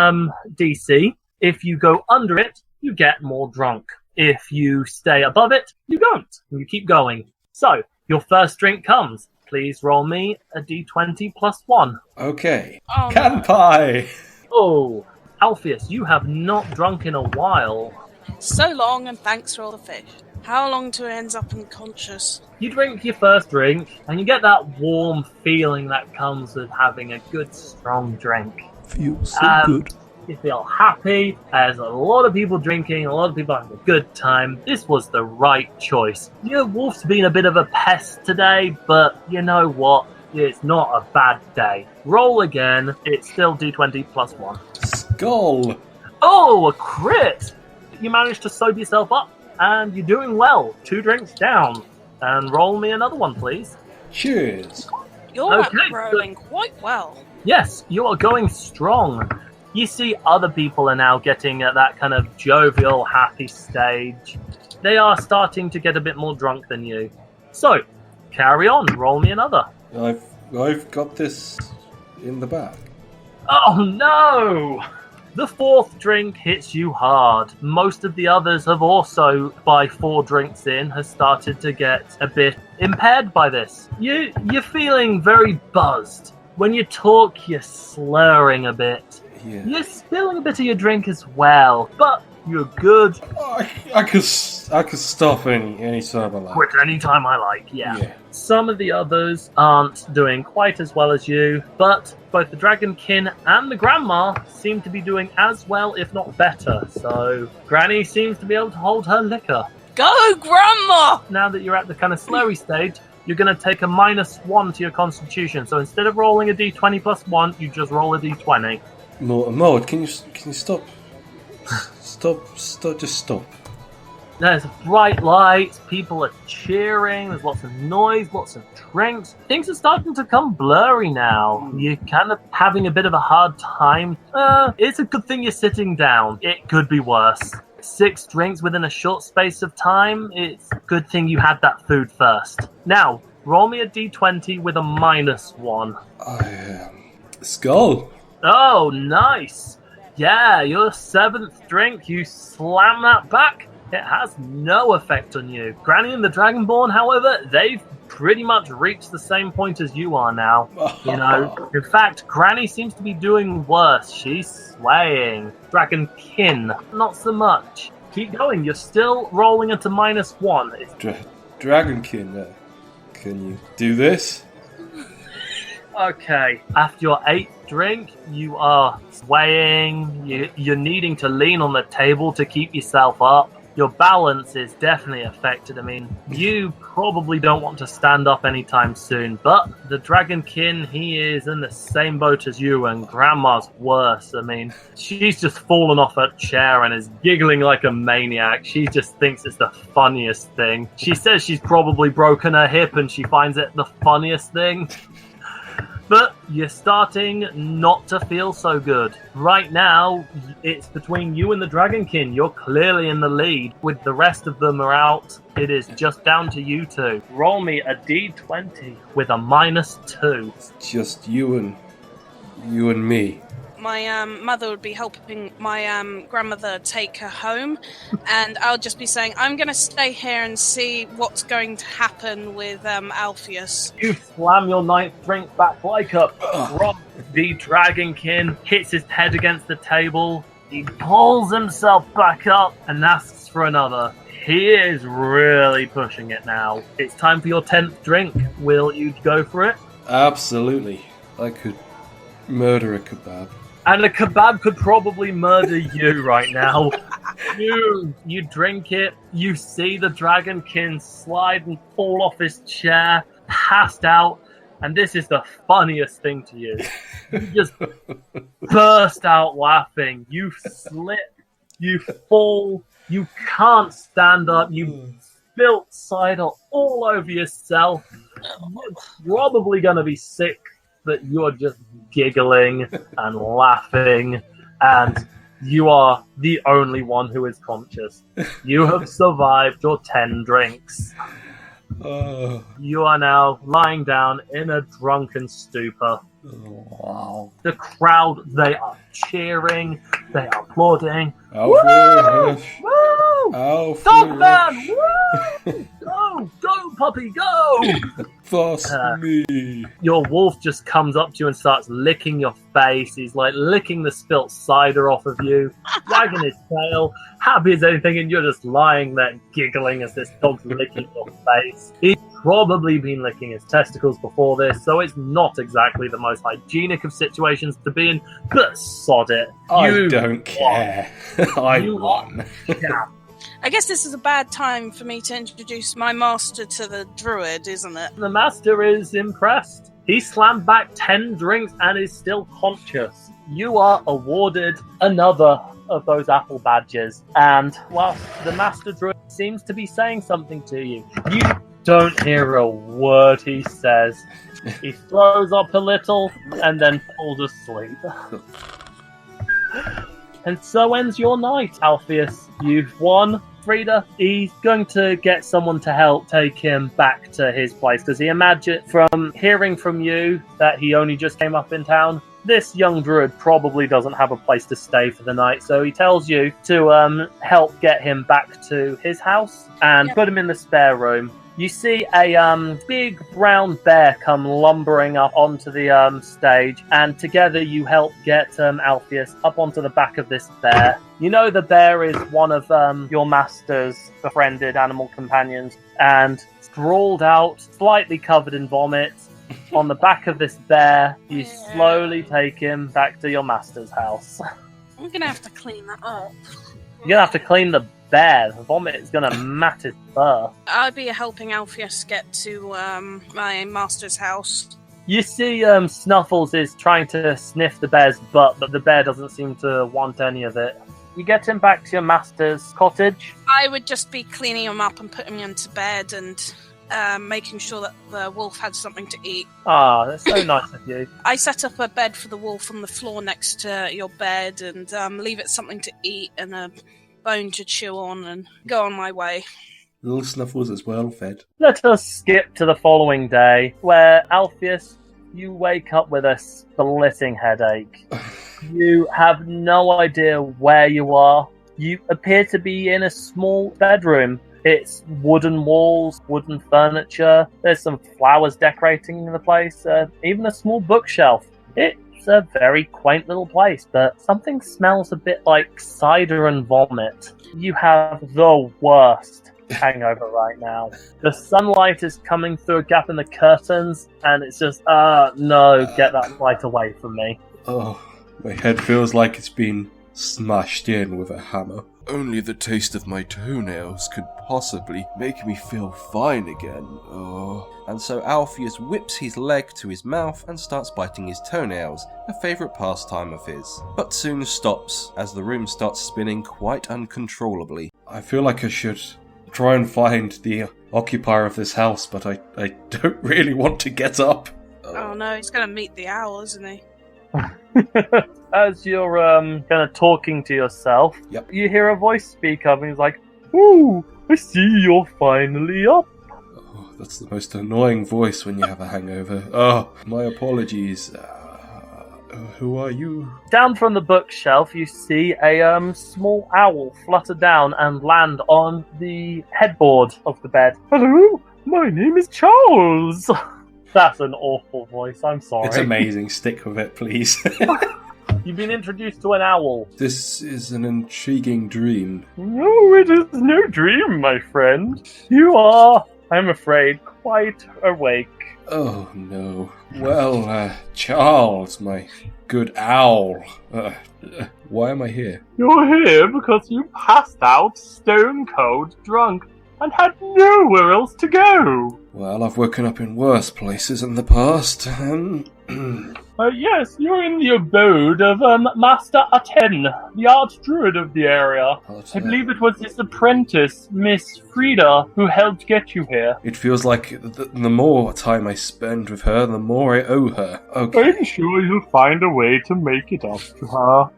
S1: DC. If you go under it, you get more drunk. If you stay above it, you don't. You keep going. So, your first drink comes. Please roll me a d20 plus 1.
S2: Okay. Kanpai!
S1: Oh, Alpheus, you have not drunk in a while.
S3: So long, and thanks for all the fish. How long till it ends up unconscious?
S1: You drink your first drink, and you get that warm feeling that comes with having a good, strong drink.
S4: Feels so good.
S1: You feel happy. There's a lot of people drinking, a lot of people having a good time. This was the right choice. Wolf's been a bit of a pest today, but you know what? It's not a bad day. Roll again. It's still d20 plus 1.
S2: Skull!
S1: Oh, a crit! You managed to sober yourself up, and you're doing well. 2 drinks down. And roll me another one, please.
S2: Cheers!
S3: You're rolling quite well.
S1: Yes, you are going strong. You see other people are now getting at that kind of jovial, happy stage. They are starting to get a bit more drunk than you. So, carry on. Roll me another.
S2: I've got this in the bag.
S1: Oh, no! The 4th drink hits you hard. Most of the others have also, by 4 drinks in, has started to get a bit impaired by this. You're feeling very buzzed. When you talk, you're slurring a bit.
S2: Yeah.
S1: You're spilling a bit of your drink as well, but You're good.
S2: I could stop any time I like.
S1: Quit anytime I like, yeah. Some of the others aren't doing quite as well as you, but both the Dragonkin and the Grandma seem to be doing as well, if not better. So Granny seems to be able to hold her liquor.
S3: Go, Grandma!
S1: Now that you're at the kind of slowy stage, you're going to take a -1 to your constitution. So instead of rolling a d20 plus 1, you just roll a d20.
S2: Maud, can you stop? Just stop.
S1: There's bright lights, people are cheering, there's lots of noise, lots of drinks. Things are starting to come blurry now. You're kind of having a bit of a hard time. It's a good thing you're sitting down. It could be worse. 6 drinks within a short space of time. It's a good thing you had that food first. Now, roll me a d20 with a -1.
S2: Skull.
S1: Oh, nice. Yeah, your 7th drink, you slam that back. It has no effect on you. Granny and the Dragonborn, however, they've pretty much reached the same point as you are now. You know, in fact, Granny seems to be doing worse. She's swaying. Dragonkin, not so much. Keep going. You're still rolling into -1.
S2: Dragonkin, can you do this?
S1: Okay, after your 8th drink, you are swaying. You're needing to lean on the table to keep yourself up. Your balance is definitely affected. I mean, you probably don't want to stand up anytime soon, but the Dragonkin, he is in the same boat as you, and Grandma's worse. I mean, she's just fallen off her chair and is giggling like a maniac. She just thinks it's the funniest thing. She says she's probably broken her hip, and she finds it the funniest thing. But you're starting not to feel so good. Right now, it's between you and the Dragonkin. You're clearly in the lead. With the rest of them are out, it is just down to you two. Roll me a d20 with a -2.
S2: It's just you and me.
S3: My mother would be helping my grandmother take her home, and I'll just be saying, I'm going to stay here and see what's going to happen with Alpheus.
S1: You slam your 9th drink back like a rock. The Dragonkin hits his head against the table. He pulls himself back up and asks for another. He is really pushing it now. It's time for your 10th drink. Will you go for it?
S2: Absolutely. I could murder a kebab.
S1: And a kebab could probably murder you right now. You drink it, you see the Dragonkin slide and fall off his chair, passed out, and this is the funniest thing to you. You just burst out laughing. You slip, you fall, you can't stand up, you spilt cider all over yourself. You're probably going to be sick, but you're just giggling and laughing, and you are the only one who is conscious. You have survived your 10 drinks. You are now lying down in a drunken stupor.
S2: Wow.
S1: The crowd, they are cheering, they are applauding.
S2: Alpheus.
S1: Woo!
S2: Alpheus.
S1: Dog man! Woo! Go, puppy, go!
S2: Fuss me.
S1: Your wolf just comes up to you and starts licking your face. He's like licking the spilt cider off of you, wagging his tail, happy as anything, and you're just lying there giggling as this dog's licking your face. He's probably been licking his testicles before this, so it's not exactly the most hygienic of situations to be in, but sod it.
S2: I don't care. I won.
S1: Yeah.
S3: I guess this is a bad time for me to introduce my master to the druid, isn't it?
S1: The master is impressed. He slammed back 10 drinks and is still conscious. You are awarded another of those apple badges. And whilst the master druid seems to be saying something to you, you don't hear a word he says. He throws up a little and then falls asleep. And so ends your night, Alpheus. You've won. Frieda, he's going to get someone to help take him back to his place, because he imagined from hearing from you that he only just came up in town. This young druid probably doesn't have a place to stay for the night, so he tells you to help get him back to his house and put him in the spare room. You see a big brown bear come lumbering up onto the stage, and together you help get Alpheus up onto the back of this bear. You know the bear is one of your master's befriended animal companions, and sprawled out, slightly covered in vomit, on the back of this bear, you slowly take him back to your master's house.
S3: I'm going to have to clean that up.
S1: You're going to have to clean the bear. The vomit is going to mat his fur.
S3: I'll be helping Alpheus get to my master's house.
S1: You see Snuffles is trying to sniff the bear's butt, but the bear doesn't seem to want any of it. You get him back to your master's cottage.
S3: I would just be cleaning him up and putting him into bed and making sure that the wolf had something to eat.
S1: Ah, that's so nice of you.
S3: I set up a bed for the wolf on the floor next to your bed and leave it something to eat and a bone to chew on and go on my way.
S2: Little Snuffles as well fed.
S1: Let us skip to the following day, where Alpheus, you wake up with a splitting headache. You have no idea where you are. You appear to be in a small bedroom. It's wooden walls, wooden furniture. There's some flowers decorating the place, even a small bookshelf. It's a very quaint little place, but something smells a bit like cider and vomit. You have the worst hangover right now. The sunlight is coming through a gap in the curtains, and it's just, no, get that light away from me.
S2: Oh, my head feels like it's been smashed in with a hammer.
S4: Only the taste of my toenails could possibly make me feel fine again. Oh.
S2: And so Alpheus whips his leg to his mouth and starts biting his toenails, a favourite pastime of his, but soon stops as the room starts spinning quite uncontrollably. I feel like I should try and find the occupier of this house, but I don't really want to get up.
S3: Oh no, he's going to meet the owl, isn't he?
S1: As you're kind of talking to yourself,
S2: Yep.
S1: You hear a voice speak up, and he's like, "Ooh, I see you're finally up."
S2: Oh, that's the most annoying voice when you have a hangover. Oh, my apologies. Who are you?
S1: Down from the bookshelf, you see a small owl flutter down and land on the headboard of the bed. "Hello, my name is Charles." That's an awful voice, I'm sorry.
S2: It's amazing. Stick with it, please.
S1: You've been introduced to an owl.
S2: This is an intriguing dream.
S1: No, it is no dream, my friend. You are, I'm afraid, quite awake.
S2: Oh, no. Well, Charles, my good owl. Why am I here?
S1: You're here because you passed out stone cold drunk and had nowhere else to go.
S2: Well, I've woken up in worse places in the past.
S1: Yes, you're in the abode of Master Aten, the archdruid of the area. I believe it was his apprentice, Miss Frieda, who helped get you here.
S2: It feels like the more time I spend with her, the more I owe her. Okay.
S1: I'm sure you'll find a way to make it up to her.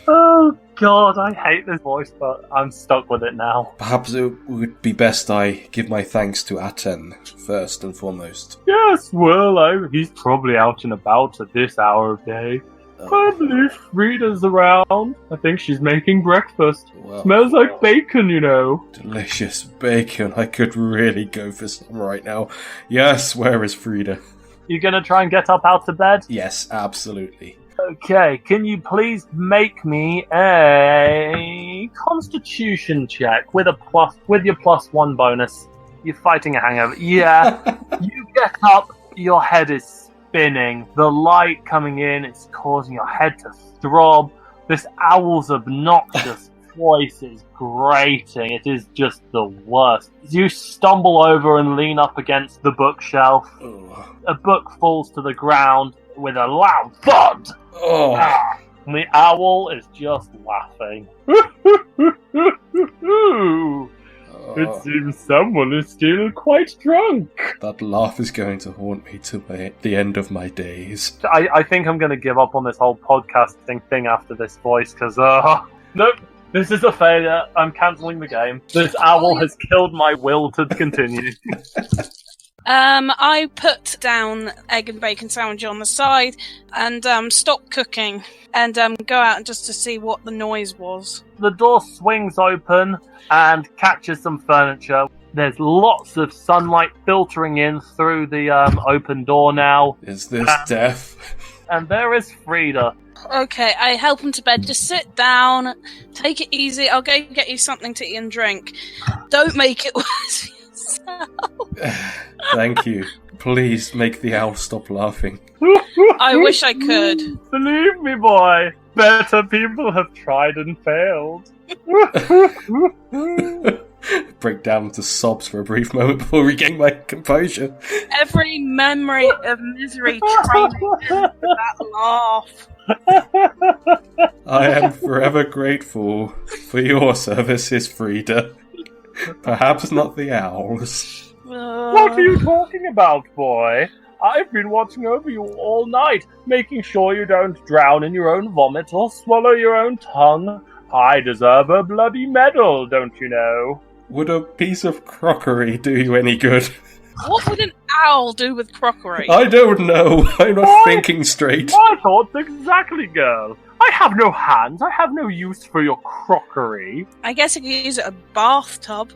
S1: Oh god, I hate this voice, but I'm stuck with it now.
S2: Perhaps it would be best I give my thanks to Aten first and foremost.
S1: Yes, well, he's probably out and about at this hour of day. I believe Frieda's around. I think she's making breakfast.
S2: Well,
S1: Smells like bacon, you know.
S2: delicious bacon. I could really go for some right now. Yes, where is Frieda?
S1: You gonna try and get up out of bed?
S2: Yes, absolutely.
S1: Okay, can you please make me a Constitution check with your +1 bonus? You're fighting a hangover. Yeah. You get up, your head is spinning. The light coming in is causing your head to throb. This owl's obnoxious voice is grating. It is just the worst. You stumble over and lean up against the bookshelf.
S2: Oh.
S1: A book falls to the ground with a loud thud.
S2: Oh.
S1: And the owl is just laughing. It seems someone is still quite drunk.
S2: That laugh is going to haunt me to the end of my days.
S1: I think I'm going to give up on this whole podcasting thing after this voice, because, nope, this is a failure. I'm cancelling the game. This owl has killed my will to continue.
S3: I put down egg and bacon sandwich on the side and stop cooking and go out just to see what the noise was.
S1: The door swings open and catches some furniture. There's lots of sunlight filtering in through the open door now.
S2: Is this death?
S1: And there is Frieda.
S3: Okay, I help him to bed. Just sit down, take it easy. I'll go get you something to eat and drink. Don't make it worse for yourself.
S2: Thank you. Please make the owl stop laughing.
S3: I wish I could.
S1: Believe me, boy. Better people have tried and failed.
S2: Break down to sobs for a brief moment before regain my composure.
S3: Every memory of misery training into that laugh.
S2: I am forever grateful for your services, Frieda. Perhaps not the owls.
S1: What are you talking about, boy? I've been watching over you all night, making sure you don't drown in your own vomit or swallow your own tongue. I deserve a bloody medal, don't you know?
S2: Would a piece of crockery do you any good?
S3: What would an owl do with crockery?
S2: I don't know. I'm not thinking straight.
S1: My thoughts exactly, girl. I have no hands. I have no use for your crockery.
S3: I guess I could use it a bathtub.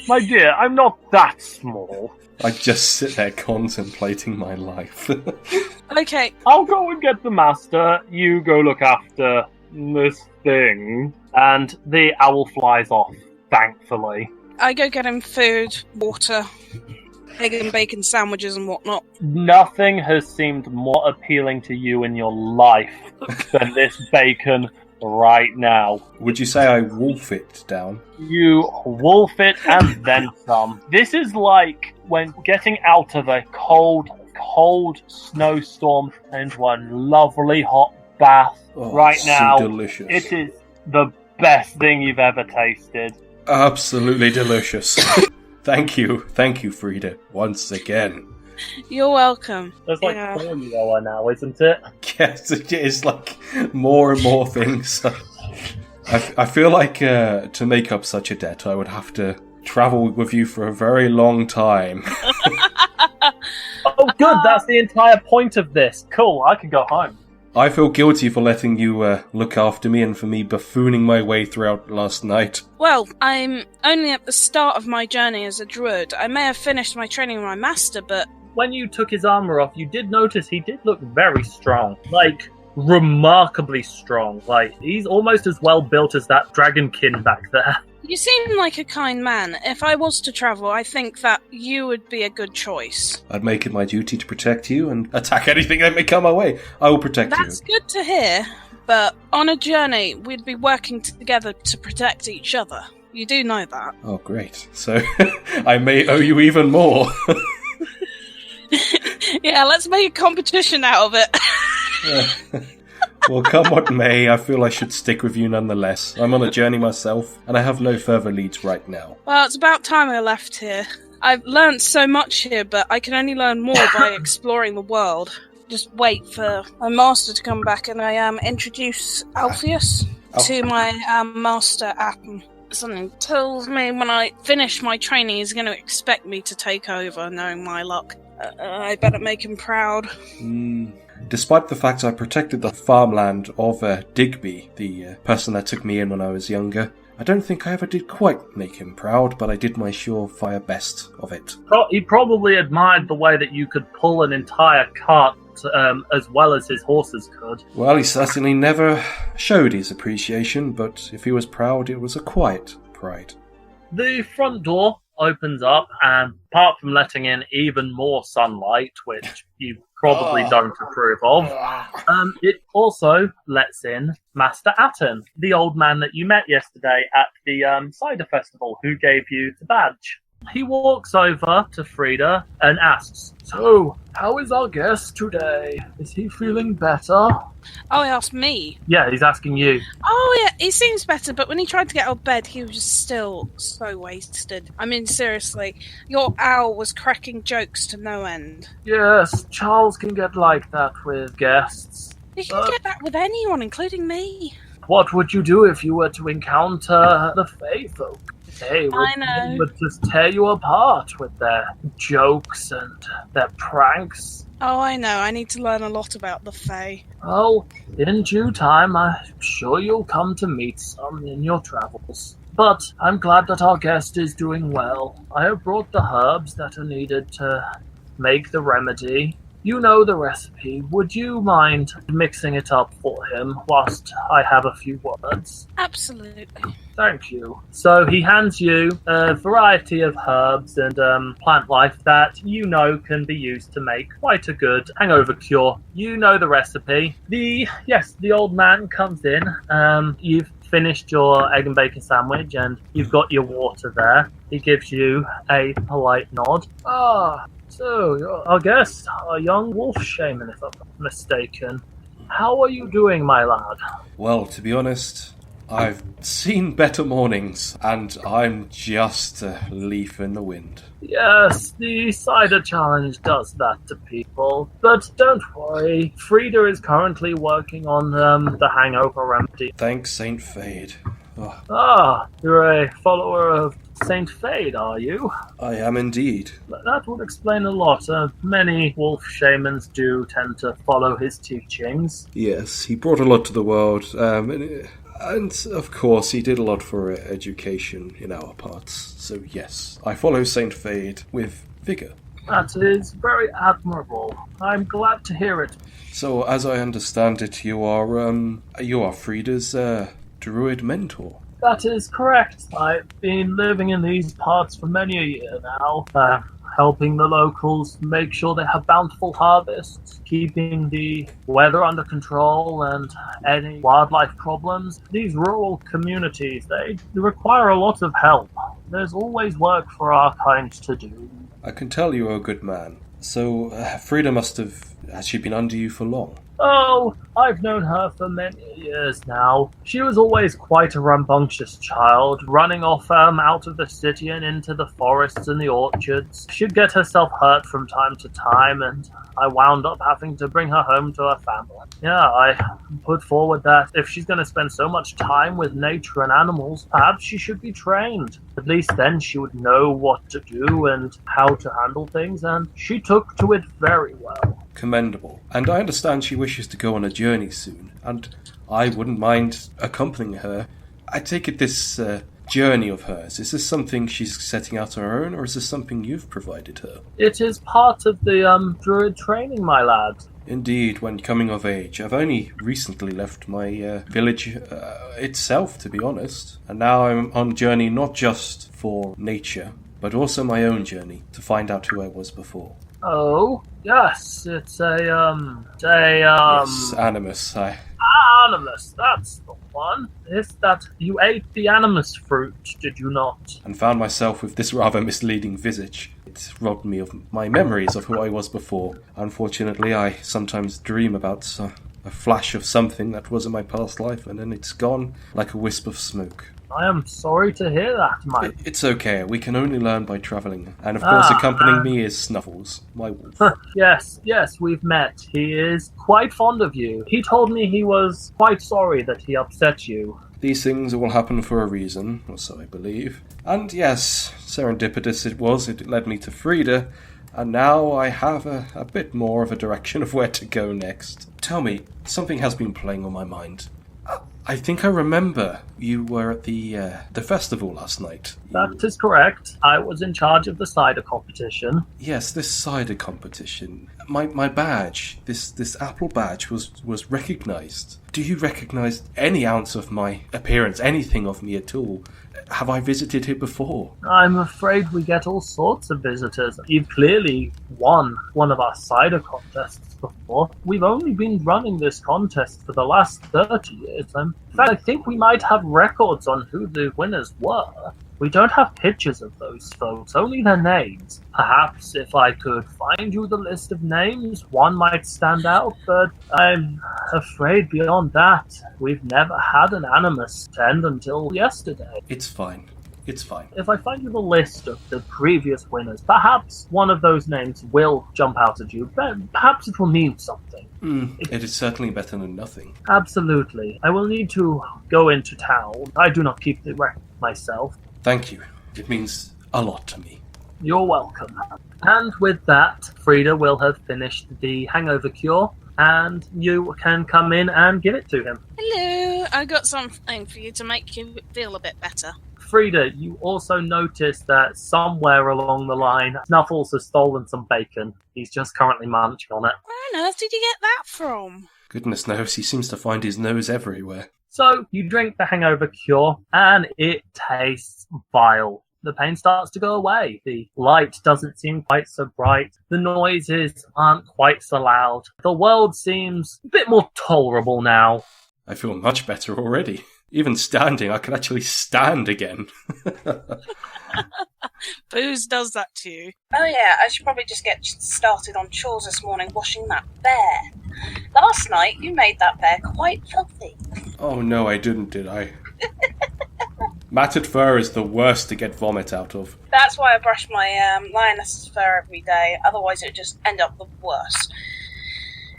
S1: My dear, I'm not that small.
S2: I just sit there contemplating my life.
S3: Okay.
S1: I'll go and get the master. You go look after this thing. And the owl flies off, thankfully.
S3: I go get him food, water, egg and bacon sandwiches and whatnot.
S1: Nothing has seemed more appealing to you in your life than this bacon right now.
S2: Would you say I wolf it down?
S1: You wolf it and then some. This is like when getting out of a cold snowstorm into one lovely hot bath right now.
S2: So delicious.
S1: It is the best thing you've ever tasted.
S2: Absolutely delicious. Thank you, Frieda, once again.
S3: You're welcome.
S1: There's like formula now, isn't it?
S2: Yes, it is like more and more things. I feel like to make up such a debt, I would have to travel with you for a very long time.
S1: Oh, good. That's the entire point of this. Cool. I can go home.
S2: I feel guilty for letting you look after me and for me buffooning my way throughout last night.
S3: Well, I'm only at the start of my journey as a druid. I may have finished my training with my master, but...
S1: When you took his armor off, you did notice he did look very strong. Like, remarkably strong. Like, he's almost as well built as that dragonkin back there.
S3: You seem like a kind man. If I was to travel, I think that you would be a good choice.
S2: I'd make it my duty to protect you and attack anything that may come my way. I will protect you.
S3: That's good to hear, but on a journey, we'd be working together to protect each other. You do know that.
S2: Oh, great. So, I may owe you even more.
S3: Yeah, let's make a competition out of it.
S2: Well, come what may, I feel I should stick with you nonetheless. I'm on a journey myself, and I have no further leads right now.
S3: Well, it's about time I left here. I've learnt so much here, but I can only learn more by exploring the world. Just wait for my master to come back, and I introduce Alpheus to my master Appen. Something tells me when I finish my training, he's going to expect me to take over, knowing my luck. I better make him proud.
S2: Despite the fact I protected the farmland of Digby, the person that took me in when I was younger, I don't think I ever did quite make him proud, but I did my surefire best of it.
S1: He probably admired the way that you could pull an entire cart as well as his horses could.
S2: Well, he certainly never showed his appreciation, but if he was proud, it was a quiet pride.
S1: The front door opens up, and apart from letting in even more sunlight, which you probably don't approve of, it also lets in Master Atten, the old man that you met yesterday at the cider festival, who gave you the badge. He walks over to Frieda and asks, "So, how is our guest today? Is he feeling better?"
S3: Oh, he asked me?
S1: Yeah, he's asking you.
S3: Oh, yeah, he seems better, but when he tried to get out of bed, he was just still so wasted. I mean, seriously, your owl was cracking jokes to no end.
S1: Yes, Charles can get like that with guests.
S3: He can get that with anyone, including me.
S1: What would you do if you were to encounter the Fae folk? They would just tear you apart with their jokes and their pranks.
S3: Oh, I know. I need to learn a lot about the Fae.
S1: Oh, in due time, I'm sure you'll come to meet some in your travels. But I'm glad that our guest is doing well. I have brought the herbs that are needed to make the remedy. You know the recipe. Would you mind mixing it up for him whilst I have a few words?
S3: Absolutely.
S1: Thank you. So he hands you a variety of herbs and plant life that you know can be used to make quite a good hangover cure. You know the recipe. The old man comes in. You've finished your egg and bacon sandwich and you've got your water there. He gives you a polite nod. So, you're our guest, a young wolf shaman, if I'm not mistaken. How are you doing, my lad?
S2: Well, to be honest, I've seen better mornings, and I'm just a leaf in the wind.
S1: Yes, the cider challenge does that to people. But don't worry, Frieda is currently working on the hangover remedy.
S2: Thanks, Saint Fade.
S1: You're a follower of Saint Fade, are you?
S2: I am indeed.
S1: That would explain a lot. Many wolf shamans do tend to follow his teachings.
S2: Yes, he brought a lot to the world, and of course he did a lot for education in our parts. So yes, I follow Saint Fade with vigour.
S1: That is very admirable. I'm glad to hear it.
S2: So, as I understand it, you are Frieda's druid mentor.
S1: That is correct. I've been living in these parts for many a year now, helping the locals make sure they have bountiful harvests, keeping the weather under control and any wildlife problems. These rural communities, they require a lot of help. There's always work for our kind to do.
S2: I can tell you're a good man. So, Frieda has she been under you for long?
S1: Oh, I've known her for many years now. She was always quite a rambunctious child, running off out of the city and into the forests and the orchards. She'd get herself hurt from time to time, and I wound up having to bring her home to her family. Yeah, I put forward that if she's going to spend so much time with nature and animals, perhaps she should be trained. At least then she would know what to do and how to handle things, and she took to it very well.
S2: Commendable. And I understand she wishes to go on a journey soon, and I wouldn't mind accompanying her. I take it this journey of hers, is this something she's setting out on her own, or is this something you've provided her?
S1: It is part of the druid training, my lad.
S2: Indeed, when coming of age. I've only recently left my village itself, to be honest, and now I'm on a journey not just for nature, but also my own journey to find out who I was before.
S1: Oh, yes, it's
S2: Yes, Animus.
S1: Animus, that's the one. Is that you ate the Animus fruit, did you not?
S2: And found myself with this rather misleading visage. It robbed me of my memories of who I was before. Unfortunately, I sometimes dream about a flash of something that was in my past life, and then it's gone like a wisp of smoke.
S1: I am sorry to hear that, Mike.
S2: It's okay, we can only learn by travelling. And of course accompanying me is Snuffles, my wolf.
S1: Yes, we've met. He is quite fond of you. He told me he was quite sorry that he upset you.
S2: These things all happen for a reason, or so I believe. And yes, serendipitous it was, it led me to Frieda, and now I have a bit more of a direction of where to go next. Tell me, something has been playing on my mind. I think I remember you were at the festival last night.
S1: That is correct. I was in charge of the cider competition.
S2: Yes, this cider competition. My badge, this apple badge, was recognised. Do you recognise any ounce of my appearance, anything of me at all? Have I visited here before?
S1: I'm afraid we get all sorts of visitors. You've clearly won one of our cider contests before. We've only been running this contest for the last 30 years. In fact, I think we might have records on who the winners were. We don't have pictures of those folks, only their names. Perhaps if I could find you the list of names, one might stand out, but I'm afraid beyond that, we've never had an Animus attend until yesterday.
S2: It's fine.
S1: If I find you the list of the previous winners, perhaps one of those names will jump out at you. Perhaps it will mean something.
S2: It is certainly better than nothing.
S1: Absolutely. I will need to go into town. I do not keep the record myself.
S2: Thank you. It means a lot to me.
S1: You're welcome. And with that, Frieda will have finished the hangover cure, and you can come in and give it to him.
S3: Hello, I got something for you to make you feel a bit better.
S1: Frieda, you also notice that somewhere along the line, Snuffles has stolen some bacon. He's just currently munching on it.
S3: Where on earth did you get that from?
S2: Goodness knows, he seems to find his nose everywhere.
S1: So you drink the hangover cure, and it tastes vile. The pain starts to go away. The light doesn't seem quite so bright. The noises aren't quite so loud. The world seems a bit more tolerable now.
S2: I feel much better already. Even standing, I can actually stand again.
S3: Booze does that to you.
S5: Oh yeah, I should probably just get started on chores this morning, washing that bear. Last night, you made that bear quite filthy.
S2: Oh no, I didn't, did I? Matted fur is the worst to get vomit out of.
S5: That's why I brush my lioness's fur every day, otherwise it would just end up the worst.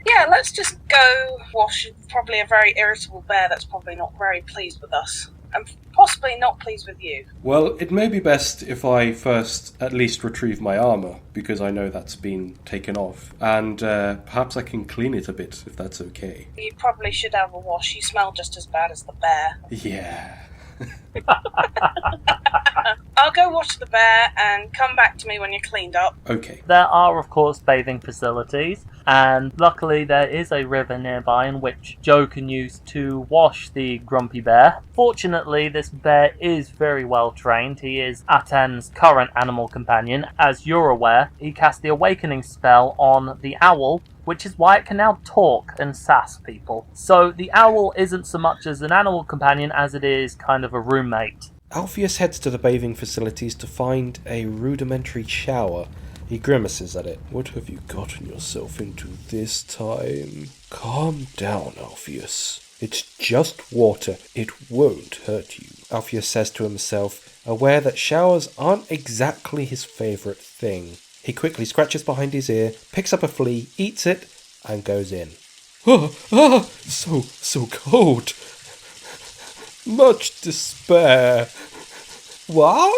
S5: Yeah, let's just go wash probably a very irritable bear that's probably not very pleased with us. And possibly not pleased with you.
S2: Well, it may be best if I first at least retrieve my armour, because I know that's been taken off. And perhaps I can clean it a bit, if that's okay.
S5: You probably should have a wash. You smell just as bad as the bear.
S2: Yeah.
S5: I'll go wash the bear and come back to me when you're cleaned up.
S2: Okay.
S1: There are, of course, bathing facilities, and luckily there is a river nearby in which Joe can use to wash the grumpy bear. Fortunately, this bear is very well trained. He is Aten's current animal companion. As you're aware, he cast the awakening spell on the owl, which is why it can now talk and sass people. So the owl isn't so much as an animal companion as it is kind of a roommate.
S2: Alpheus heads to the bathing facilities to find a rudimentary shower. He grimaces at it. What have you gotten yourself into this time? Calm down, Alpheus. It's just water. It won't hurt you, Alpheus says to himself, aware that showers aren't exactly his favourite thing. He quickly scratches behind his ear, picks up a flea, eats it, and goes in. So cold. Much despair. Wow!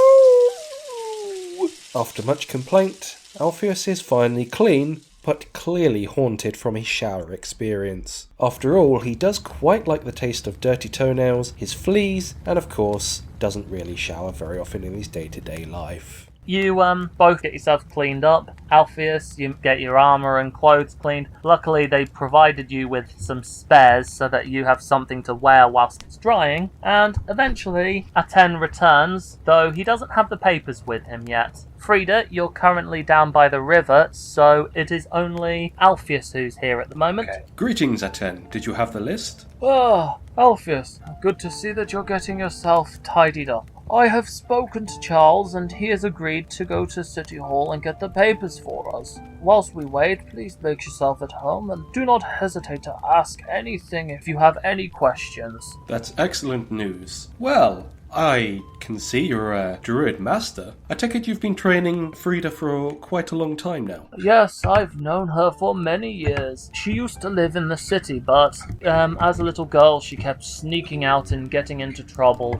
S2: After much complaint, Alpheus is finally clean, but clearly haunted from his shower experience. After all, he does quite like the taste of dirty toenails, his fleas, and of course, doesn't really shower very often in his day-to-day life.
S1: You both get yourselves cleaned up. Alpheus, you get your armour and clothes cleaned. Luckily, they provided you with some spares so that you have something to wear whilst it's drying. And eventually, Aten returns, though he doesn't have the papers with him yet. Frieda, you're currently down by the river, so it is only Alpheus who's here at the moment.
S2: Okay. Greetings, Aten. Did you have the list?
S1: Ah, Alpheus, good to see that you're getting yourself tidied up. I have spoken to Charles and he has agreed to go to City Hall and get the papers for us. Whilst we wait, please make yourself at home and do not hesitate to ask anything if you have any questions.
S2: That's excellent news. Well, I can see you're a druid master. I take it you've been training Frieda for quite a long time now.
S1: Yes, I've known her for many years. She used to live in the city, but as a little girl she kept sneaking out and getting into trouble.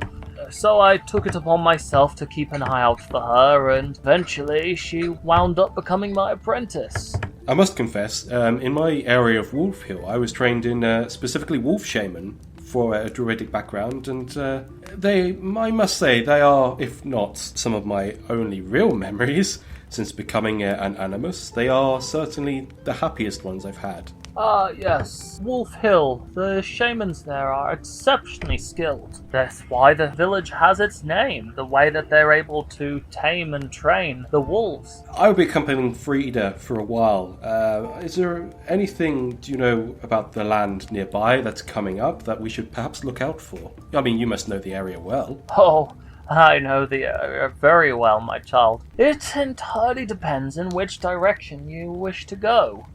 S1: So I took it upon myself to keep an eye out for her, and eventually she wound up becoming my apprentice.
S2: I must confess, in my area of Wolf Hill, I was trained in specifically Wolf Shaman for a druidic background, and I must say, they are, if not some of my only real memories since becoming an animus, they are certainly the happiest ones I've had.
S1: Yes. Wolf Hill. The shamans there are exceptionally skilled. That's why the village has its name, the way that they're able to tame and train the wolves.
S2: I'll be accompanying Frieda for a while. Is there anything, do you know, about the land nearby that's coming up that we should perhaps look out for? I mean, you must know the area well.
S1: Oh, I know the area very well, my child. It entirely depends in which direction you wish to go.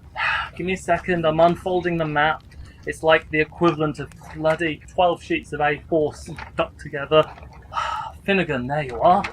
S1: Give me a second, I'm unfolding the map. It's like the equivalent of bloody 12 sheets of A4 stuck together. Finnegan, there you are.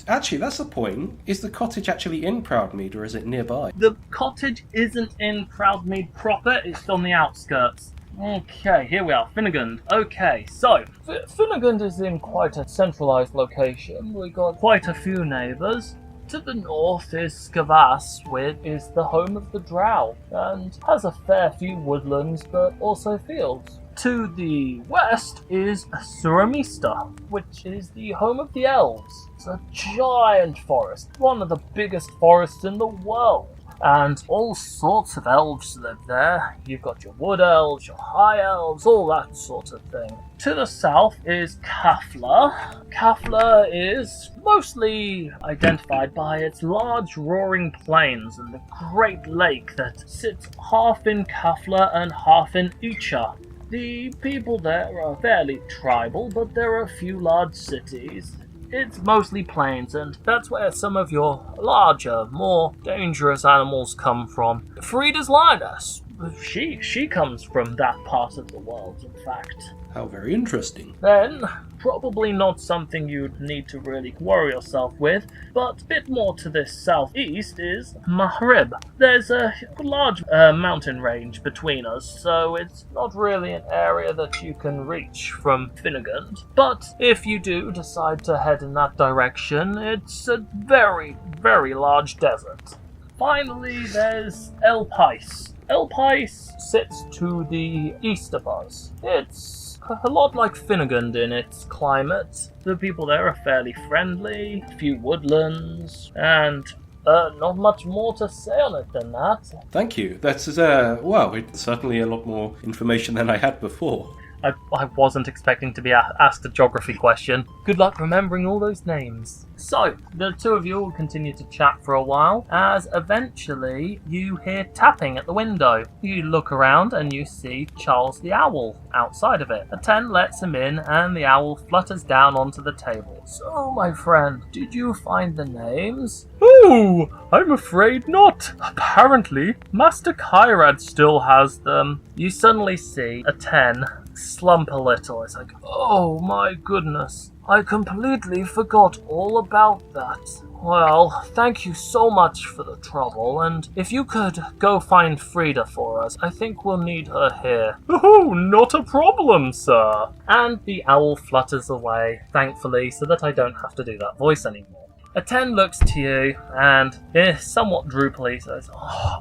S2: Actually, that's the point. Is the cottage actually in Proudmead, or is it nearby?
S1: The cottage isn't in Proudmead proper, it's on the outskirts. Okay, here we are, Finnegan. Okay, so, Finnegan is in quite a centralised location. We got quite a few neighbours. To the north is Skavas, which is the home of the drow, and has a fair few woodlands, but also fields. To the west is Suramista, which is the home of the elves. It's a giant forest, one of the biggest forests in the world. And all sorts of elves live there. You've got your wood elves, your high elves, all that sort of thing. To the south is Kafla. Kafla is mostly identified by its large roaring plains and the great lake that sits half in Kafla and half in Ucha. The people there are fairly tribal, but there are a few large cities. It's mostly plains, and that's where some of your larger, more dangerous animals come from. Frieda's lioness, she comes from that part of the world, in fact.
S2: How very interesting.
S1: Then, probably not something you'd need to really worry yourself with, but a bit more to the southeast is Mahrib. There's a large mountain range between us, so it's not really an area that you can reach from Finnegand. But if you do decide to head in that direction, it's a very, very large desert. Finally, there's El Pais. El Pais sits to the east of us. It's a lot like Finnegand in its climate. The people there are fairly friendly, a few woodlands, and not much more to say on it than that.
S2: Thank you. That's, it's certainly a lot more information than I had before.
S1: I wasn't expecting to be asked a geography question. Good luck remembering all those names. So, the two of you will continue to chat for a while, as eventually you hear tapping at the window. You look around and you see Charles the Owl outside of it. A 10 lets him in and the owl flutters down onto the table. So, my friend, did you find the names? Oh, I'm afraid not. Apparently, Master Kyrad still has them. You suddenly see a 10 slump a little. It's like, oh my goodness, I completely forgot all about that. Well, thank you so much for the trouble, and if you could go find Frieda for us, I think we'll need her here. Oh, not a problem, sir. And the owl flutters away, thankfully, so that I don't have to do that voice anymore. A 10 looks to you and, somewhat droopily, says,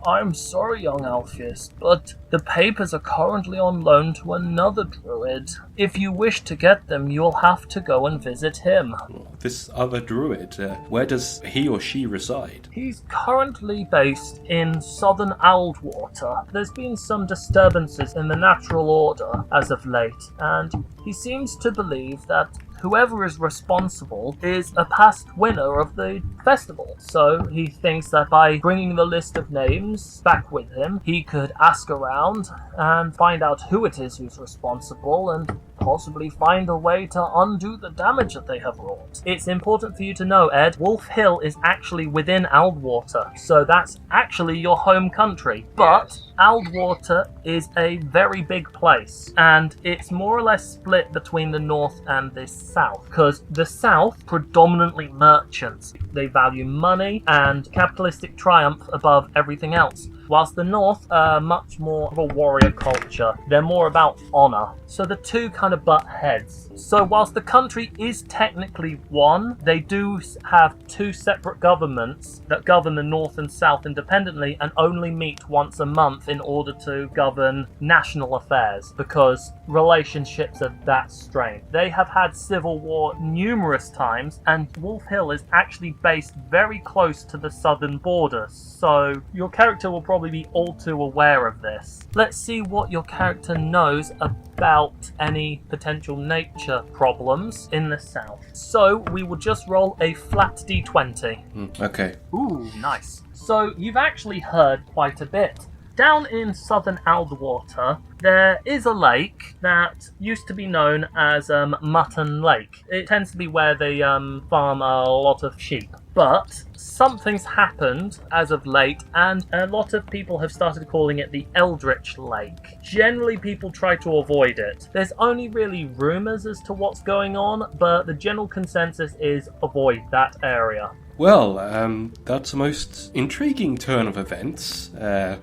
S1: I'm sorry, young Alpheus, but the papers are currently on loan to another druid. If you wish to get them, you'll have to go and visit him.
S2: This other druid, where does he or she reside?
S1: He's currently based in southern Aldwater. There's been some disturbances in the natural order as of late, and he seems to believe that whoever is responsible is a past winner of the festival. So he thinks that by bringing the list of names back with him, he could ask around and find out who it is who's responsible and possibly find a way to undo the damage that they have wrought. It's important for you to know, Ed, Wolf Hill is actually within Aldwater, so that's actually your home country. But Aldwater is a very big place, and it's more or less split between the north and the south, because the south, predominantly merchants. They value money and capitalistic triumph above everything else, whilst the north are much more of a warrior culture. They're more about honour. So the two kind of butt heads. So whilst the country is technically one, they do have two separate governments that govern the north and south independently and only meet once a month in order to govern national affairs, because relationships are that strained. They have had civil war numerous times, and Wolf Hill is actually based very close to the southern border, so your character will probably be all too aware of this. Let's see what your character knows about any potential nature problems in the south. So we will just roll a flat d20.
S2: Okay.
S1: Ooh, nice. So you've actually heard quite a bit. Down in southern Aldwater, there is a lake that used to be known as Mutton Lake. It tends to be where they farm a lot of sheep. But something's happened as of late, and a lot of people have started calling it the Eldritch Lake. Generally, people try to avoid it. There's only really rumours as to what's going on, but the general consensus is avoid that area.
S2: Well, that's a most intriguing turn of events.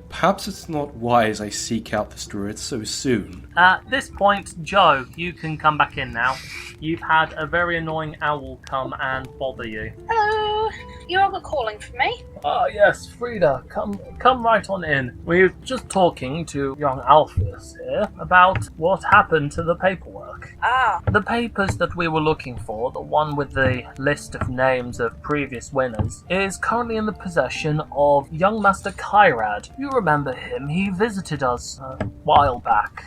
S2: Perhaps it's not wise I seek out this druid so soon.
S1: At this point, Joe, you can come back in now. You've had a very annoying owl come and bother you.
S5: Hello, you all got calling for me?
S1: Ah, yes, Frieda, come right on in. We're just talking to young Alpheus here about what happened to the paperwork.
S5: Ah,
S1: The papers that we were looking for, the one with the list of names of previous winners, is currently in the possession of young Master Kyrad. You remember him, he visited us a while back.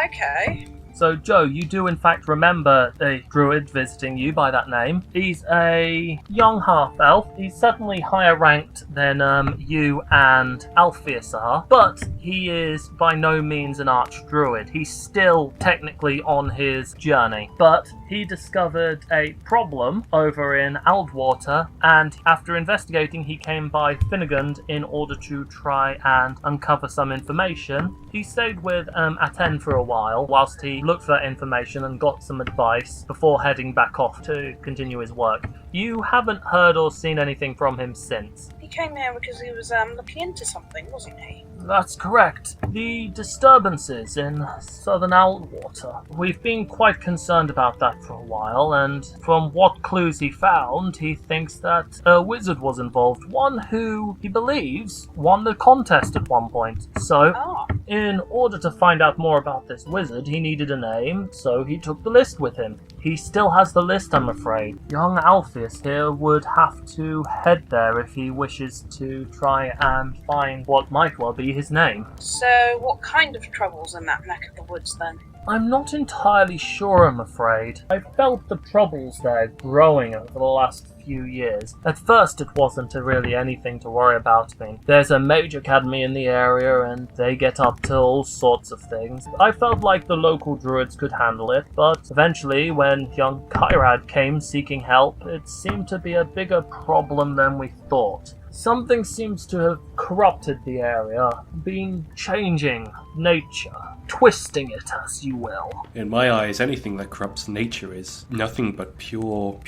S5: okay.
S1: So, Joe, you do in fact remember a druid visiting you by that name. He's a young half-elf. He's certainly higher ranked than you and Alpheus are, but he is by no means an arch-druid. He's still technically on his journey, but he discovered a problem over in Aldwater, and after investigating, he came by Finnegand in order to try and uncover some information. He stayed with Aten for a while, whilst he looked for that information and got some advice before heading back off to continue his work. You haven't heard or seen anything from him since.
S5: He came here because he was looking into something, wasn't he?
S1: That's correct. The disturbances in southern Aldwater. We've been quite concerned about that for a while, and from what clues he found, he thinks that a wizard was involved, one who, he believes, won the contest at one point. So,
S5: Ah,
S1: in order to find out more about this wizard, he needed a name, so he took the list with him. He still has the list, I'm afraid. Young Alpheus here would have to head there if he wishes to try and find what might well be his name.
S5: so what kind of troubles in that neck of the woods then?
S1: I'm not entirely sure, I'm afraid. I felt the troubles there growing over the last few years. At first it wasn't really anything to worry about. There's a mage academy in the area and they get up to all sorts of things. I felt like the local druids could handle it, but eventually when young Kyrad came seeking help, it seemed to be a bigger problem than we thought. Something seems to have corrupted the area, been changing nature, twisting it as you will.
S2: In my eyes, anything that corrupts nature is nothing but pure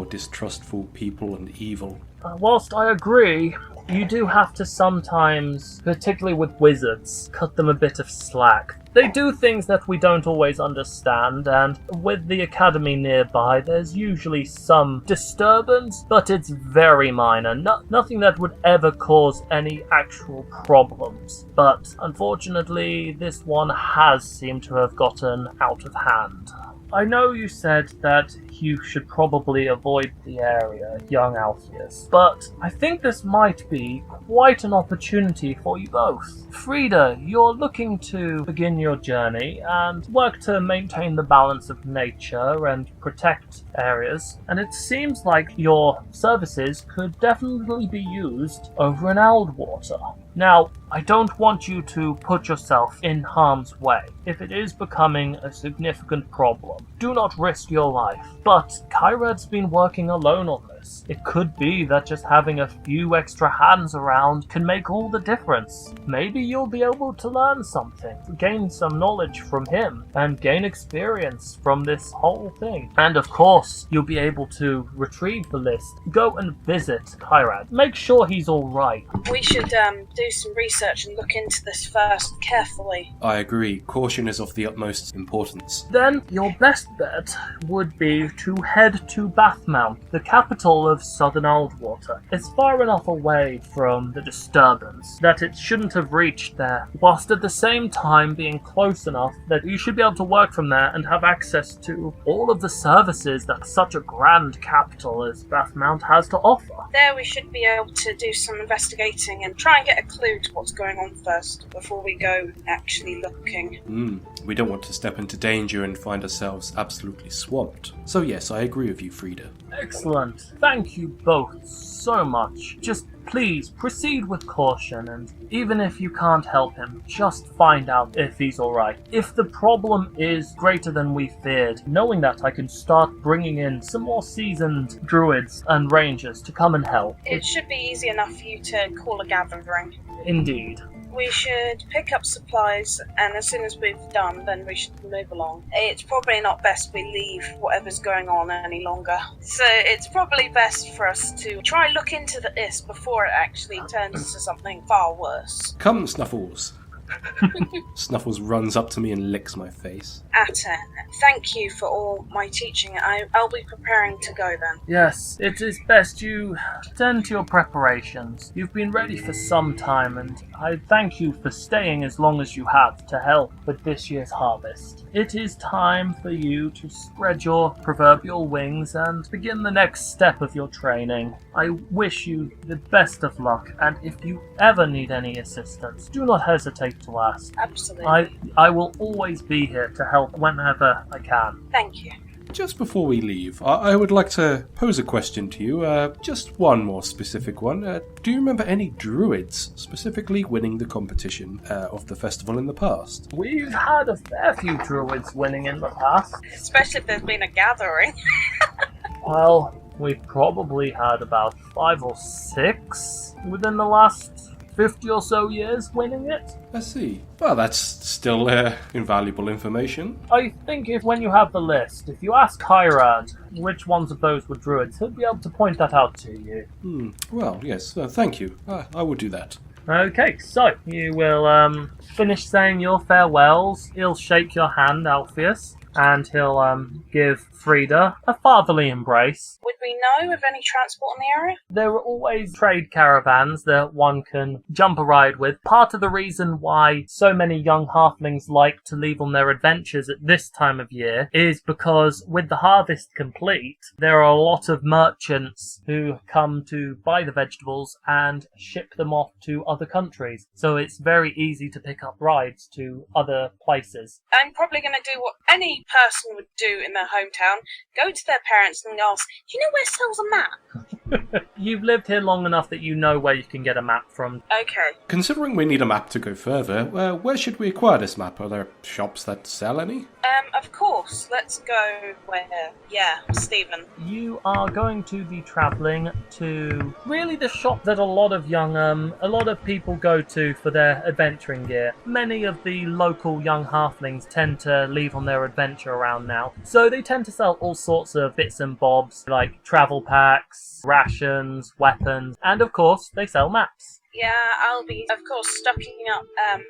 S2: distrustful people and evil.
S1: Whilst I agree, you do have to sometimes, particularly with wizards, cut them a bit of slack. They do things that we don't always understand, and with the academy nearby, there's usually some disturbance, but it's very minor. Nothing that would ever cause any actual problems. But unfortunately, this one has seemed to have gotten out of hand. I know you said that you should probably avoid the area, young Alpheus, but I think this might be quite an opportunity for you both. Frieda, you're looking to begin your journey and work to maintain the balance of nature and protect areas, and it seems like your services could definitely be used over in Aldwater. Now, I don't want you to put yourself in harm's way. If it is becoming a significant problem, do not risk your life. But Kyrad's been working alone on this. It could be that just having a few extra hands around can make all the difference. Maybe you'll be able to learn something, gain some knowledge from him, and gain experience from this whole thing. And of course, you'll be able to retrieve the list, go and visit Kyrad. Make sure he's alright.
S5: We should do some research and look into this first carefully.
S2: I agree. Caution is of the utmost importance.
S1: Then your best bet would be to head to Bathmount, the capital of southern Aldwater. It's far enough away from the disturbance that it shouldn't have reached there, whilst at the same time being close enough that you should be able to work from there and have access to all of the services that such a grand capital as Bathmount has to offer.
S5: There we should be able to do some investigating and try and get a clue to what's going on first before we go actually looking.
S2: We don't want to step into danger and find ourselves absolutely swamped. So yes, I agree with you, Frieda.
S1: Excellent. Thank you both so much. Just please proceed with caution, and even if you can't help him, just find out if he's alright. If the problem is greater than we feared, knowing that I can start bringing in some more seasoned druids and rangers to come and help.
S5: It should be easy enough for you to call a gathering.
S1: Indeed.
S5: we should pick up supplies, and as soon as we've done, then we should move along. It's probably not best we leave whatever's going on any longer. So it's probably best for us to try look into this before it actually turns into something far worse.
S2: Come, Snuffles. Snuffles runs up to me and licks my face.
S5: Aten, thank you for all my teaching. I'll be preparing to go then.
S1: Yes, it is best you tend to your preparations. You've been ready for some time, and I thank you for staying as long as you have to help with this year's harvest. It is time for you to spread your proverbial wings and begin the next step of your training. I wish you the best of luck, and if you ever need any assistance, do not hesitate to ask.
S5: Absolutely.
S1: I will always be here to help whenever I can.
S5: Thank you.
S2: Just before we leave, I would like to pose a question to you, just one more specific one. Do you remember any druids specifically winning the competition of the festival in the past?
S1: We've had a fair few druids winning in the past.
S5: Especially if there's been a gathering.
S1: Well, we've probably had about 5 or 6 within the last 50 or so years winning it.
S2: I see. Well, that's still invaluable information.
S1: I think when you have the list, if you ask Hyrad which ones of those were druids, he'll be able to point that out to you.
S2: Well, yes, thank you. I will do that.
S1: Okay, so you will finish saying your farewells. He'll shake your hand, Alpheus, and he'll give Frieda a fatherly embrace.
S5: Would we know of any transport in the area?
S1: There are always trade caravans that one can jump a ride with. Part of the reason why so many young halflings like to leave on their adventures at this time of year is because with the harvest complete, there are a lot of merchants who come to buy the vegetables and ship them off to other countries. So it's very easy to pick up rides to other places.
S5: I'm probably going to do what any person would do in their hometown. Go to their parents and ask, do you know where sells a map?
S1: You've lived here long enough that you know where you can get a map from.
S5: Okay.
S2: Considering we need a map to go further, where should we acquire this map? Are there shops that sell any?
S5: Of course. Let's go where... Yeah, Stephen.
S1: You are going to be travelling to really the shop that a lot of people go to for their adventuring gear. Many of the local young halflings tend to leave on their adventure around now. So they tend to sell all sorts of bits and bobs, like travel packs, rations, weapons, and of course, they sell maps.
S5: Yeah, I'll be, of course, stocking up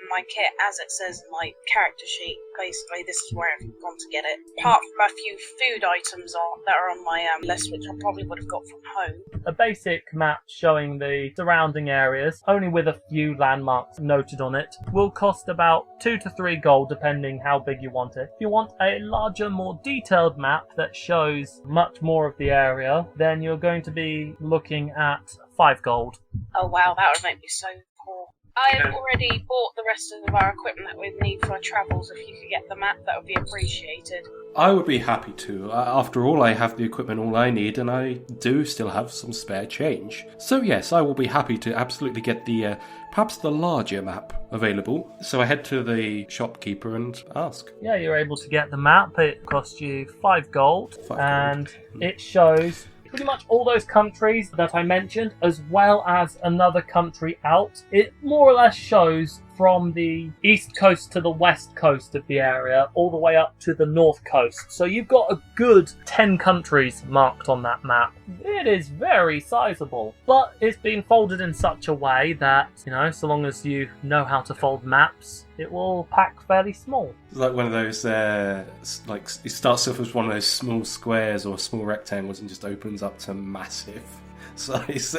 S5: my kit as it says in my character sheet. Basically, this is where I've gone to get it. Apart from a few food items that are on my list, which I probably would have got from home.
S1: A basic map showing the surrounding areas, only with a few landmarks noted on it, will cost about 2 to 3 gold, depending how big you want it. If you want a larger, more detailed map that shows much more of the area, then you're going to be looking at 5 gold.
S5: Oh wow, that would make me so poor. I've already bought the rest of our equipment that we need for our travels. If you could get the map, that would be appreciated.
S2: I would be happy to. After all, I have the equipment all I need, and I do still have some spare change. So yes, I will be happy to absolutely get the, perhaps the larger map available. So I head to the shopkeeper and ask.
S1: Yeah, you're able to get the map. It costs you 5 gold,
S2: 5
S1: and
S2: gold.
S1: It shows pretty much all those countries that I mentioned, as well as another country out. It more or less shows from the east coast to the west coast of the area, all the way up to the north coast. So you've got a good 10 countries marked on that map. It is very sizable, but it's been folded in such a way that, so long as you know how to fold maps, it will pack fairly small.
S2: It's like one of those, it starts off as one of those small squares or small rectangles and just opens up to massive size.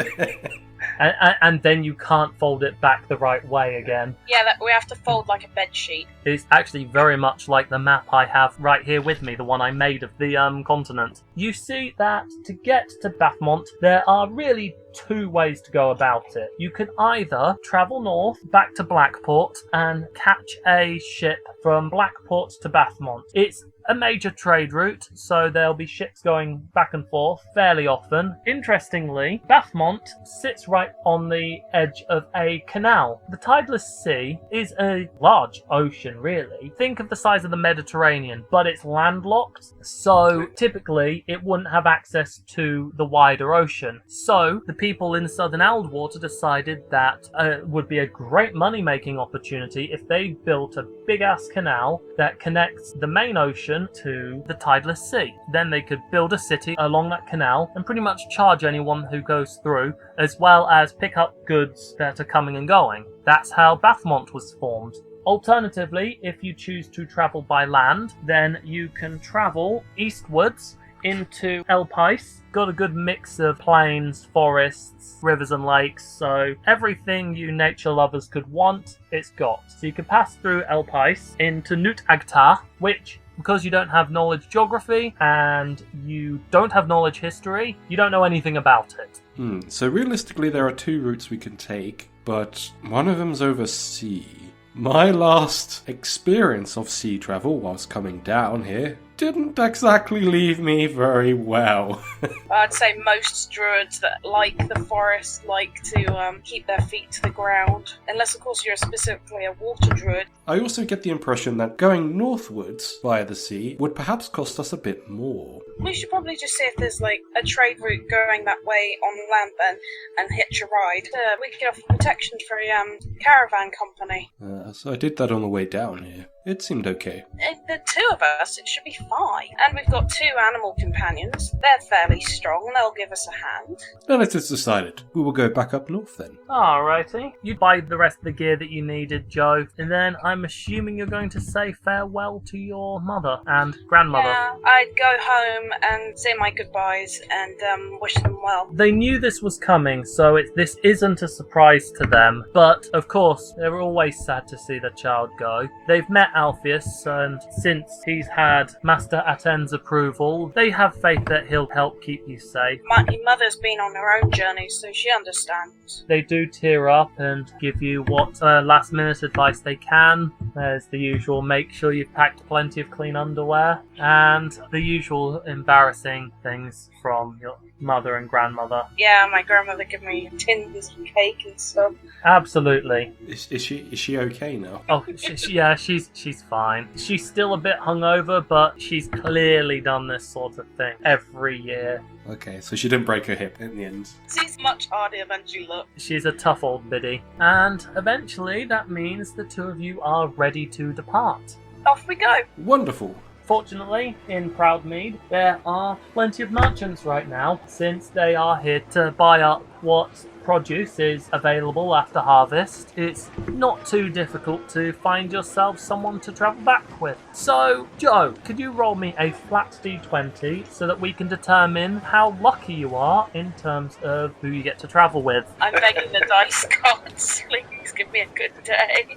S1: And then you can't fold it back the right way again.
S5: Yeah, we have to fold like a bed sheet.
S1: It's actually very much like the map I have right here with me, the one I made of the continent. You see that to get to Bathmont, there are really 2 ways to go about it. You can either travel north back to Blackport and catch a ship from Blackport to Bathmont. It's a major trade route, so there'll be ships going back and forth fairly often. Interestingly, Bathmont sits right on the edge of a canal. The Tideless Sea is a large ocean, really. Think of the size of the Mediterranean, but it's landlocked, so typically it wouldn't have access to the wider ocean. So the people in Southern Eldwater decided that it would be a great money-making opportunity if they built a big-ass canal that connects the main ocean to the Tideless Sea. Then they could build a city along that canal and pretty much charge anyone who goes through, as well as pick up goods that are coming and going. That's how Bathmont was formed. Alternatively, if you choose to travel by land, then you can travel eastwards into Alpheus. Got a good mix of plains, forests, rivers and lakes, so everything you nature lovers could want, it's got. So you can pass through Alpheus into Nut Agtar, which, because you don't have knowledge geography and you don't have knowledge history, you don't know anything about it.
S2: So realistically there are two routes we can take, but one of them's over sea. My last experience of sea travel whilst coming down here didn't exactly leave me very well.
S5: I'd say most druids that like the forest like to keep their feet to the ground. Unless, of course, you're specifically a water druid.
S2: I also get the impression that going northwards via the sea would perhaps cost us a bit more.
S5: We should probably just see if there's like a trade route going that way on land then and hitch a ride. We could offer protection for a caravan company.
S2: So I did that on the way down here. It seemed okay.
S5: The two of us, it should be fine. And we've got two animal companions. They're fairly strong. They'll give us a hand.
S2: Then it is decided. We will go back up north then.
S1: Alrighty. You buy the rest of the gear that you needed, Joe, and then I'm assuming you're going to say farewell to your mother and grandmother.
S5: Yeah, I'd go home and say my goodbyes and wish them well.
S1: They knew this was coming, so this isn't a surprise to them. But, of course, they're always sad to see their child go. They've met Alpheus, and since he's had Master Aten's approval, they have faith that he'll help keep you safe.
S5: My mother's been on her own journey, so she understands.
S1: They do tear up and give you what last-minute advice they can. There's the usual, make sure you've packed plenty of clean underwear, and the usual embarrassing things from your mother and grandmother.
S5: Yeah, my grandmother gave me tins of cake and stuff.
S1: Absolutely.
S2: Is she okay now?
S1: Oh, she's fine. She's still a bit hungover, but she's clearly done this sort of thing every year.
S2: Okay, so she didn't break her hip in the end.
S5: She's much harder than she looks.
S1: She's a tough old biddy. And eventually that means the two of you are ready to depart.
S5: Off we go.
S2: Wonderful.
S1: Fortunately, in Proudmead, there are plenty of merchants right now, since they are here to buy up what produce is available after harvest. It's not too difficult to find yourself someone to travel back with. So, Joe, could you roll me a flat d20 so that we can determine how lucky you are in terms of who you get to travel with?
S5: I'm begging the dice gods, please give me a good day.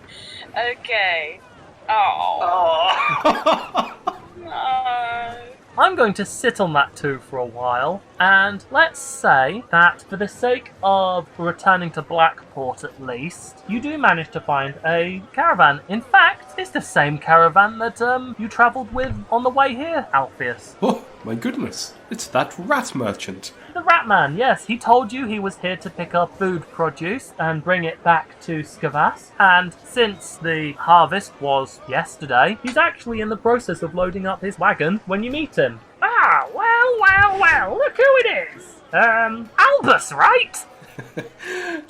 S5: Okay. Oh. No.
S1: I'm going to sit on that 2 for a while, and let's say that for the sake of returning to Blackport at least, you do manage to find a caravan. In fact, it's the same caravan that you travelled with on the way here, Alpheus.
S2: Oh, my goodness. It's that rat merchant.
S1: The Rat Man, yes. He told you he was here to pick up food produce and bring it back to Skavas. And since the harvest was yesterday, he's actually in the process of loading up his wagon when you meet him. Ah, well, look who it is. Albus, right?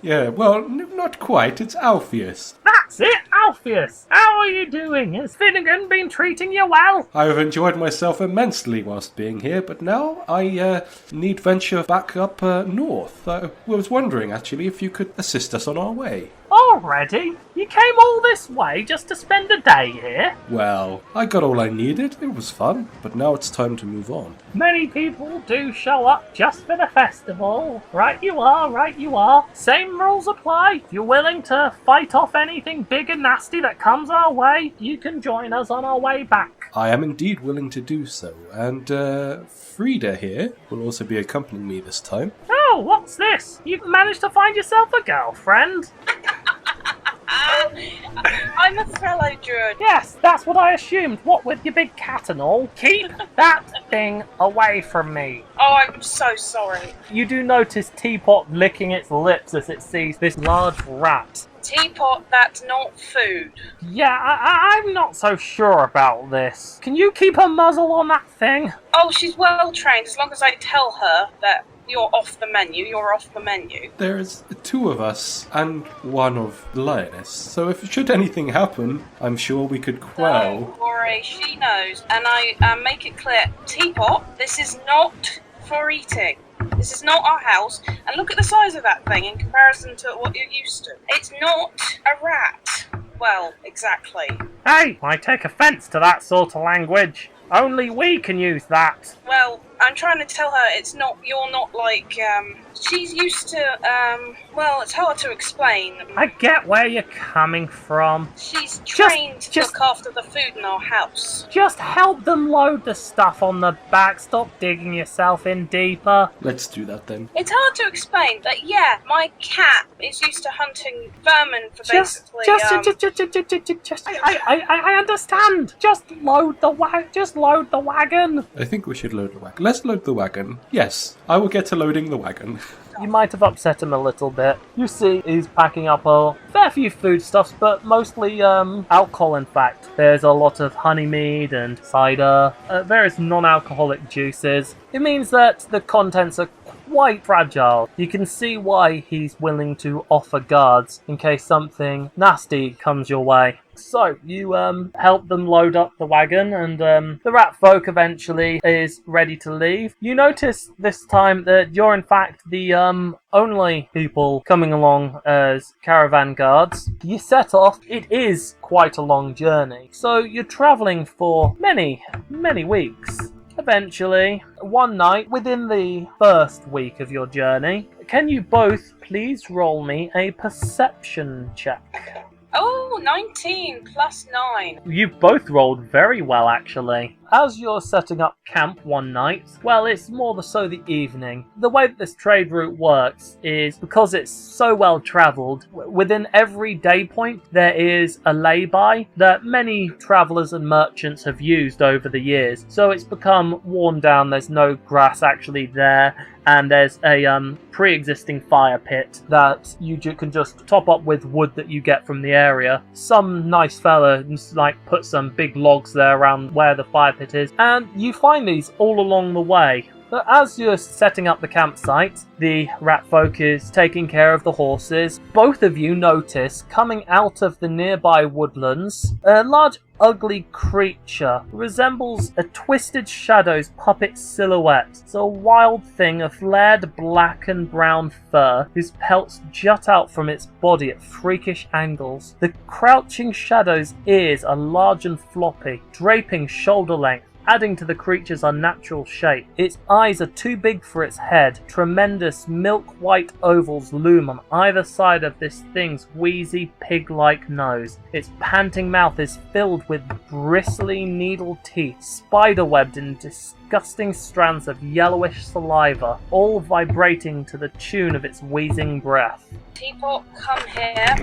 S2: Yeah, well, not quite. It's Alpheus.
S1: That's it, Alpheus. How are you doing? Has Finnegan been treating you well?
S2: I have enjoyed myself immensely whilst being here, but now I need venture back up north. I was wondering, actually, if you could assist us on our way.
S1: Already? You came all this way just to spend a day here?
S2: Well, I got all I needed. It was fun, but now it's time to move on.
S1: Many people do show up just for the festival. Right you are. Same rules apply. If you're willing to fight off anything big and nasty that comes our way, you can join us on our way back.
S2: I am indeed willing to do so, and Frieda here will also be accompanying me this time.
S1: Oh, what's this? You've managed to find yourself a girlfriend?
S5: I'm a fellow druid.
S1: Yes, that's what I assumed. What with your big cat and all? Keep that thing away from me.
S5: Oh, I'm so sorry.
S1: You do notice Teapot licking its lips as it sees this large rat.
S5: Teapot, that's not food.
S1: Yeah, I'm not so sure about this. Can you keep a muzzle on that thing?
S5: Oh, she's well trained. As long as I tell her that you're off the menu, you're off the menu.
S2: There's 2 of us and 1 of the lioness, so if should anything happen, I'm sure we could quell.
S5: Don't worry, she knows. And I make it clear, Teapot, this is not for eating. This is not our house. And look at the size of that thing in comparison to what you're used to. It's not a rat. Well, exactly.
S1: Hey, I take offence to that sort of language. Only we can use that.
S5: Well, I'm trying to tell her you're not like, she's used to, well, it's hard to explain.
S1: I get where you're coming from.
S5: She's trained to look after the food in our house.
S1: Just help them load the stuff on the back. Stop digging yourself in deeper.
S2: Let's do that then.
S5: It's hard to explain that, yeah, my cat is used to hunting vermin for basically,
S1: I understand. Just load the wagon.
S2: I think we should load the wagon. Let's load the wagon. Yes, I will get to loading the wagon.
S1: You might have upset him a little bit. You see, he's packing up a fair few foodstuffs, but mostly alcohol, in fact. There's a lot of honey mead and cider, various non-alcoholic juices. It means that the contents are quite fragile. You can see why he's willing to offer guards in case something nasty comes your way. So, you help them load up the wagon, and the rat folk eventually is ready to leave. You notice this time that you're in fact the only people coming along as caravan guards. You set off. It is quite a long journey, so you're travelling for many, many weeks. Eventually, one night within the first week of your journey, can you both please roll me a perception check?
S5: Oh, 19 plus 9.
S1: You both rolled very well, actually. As you're setting up camp one night, well, it's more so the evening. The way that this trade route works is because it's so well travelled, within every day point there is a lay-by that many travellers and merchants have used over the years. So it's become worn down, there's no grass actually there, and there's a pre-existing fire pit that you can just top up with wood that you get from the area. Some nice fella put some big logs there around where the fire pit is, and you find these all along the way. But as you're setting up the campsite, the rat folk is taking care of the horses. Both of you notice, coming out of the nearby woodlands, a large ugly creature resembles a twisted shadow's puppet silhouette. It's a wild thing of flared black and brown fur whose pelts jut out from its body at freakish angles. The crouching shadow's ears are large and floppy, draping shoulder length, adding to the creature's unnatural shape. Its eyes are too big for its head. Tremendous milk-white ovals loom on either side of this thing's wheezy, pig-like nose. Its panting mouth is filled with bristly needle teeth, spider-webbed in disgusting strands of yellowish saliva, all vibrating to the tune of its wheezing breath.
S5: Teapot, come here.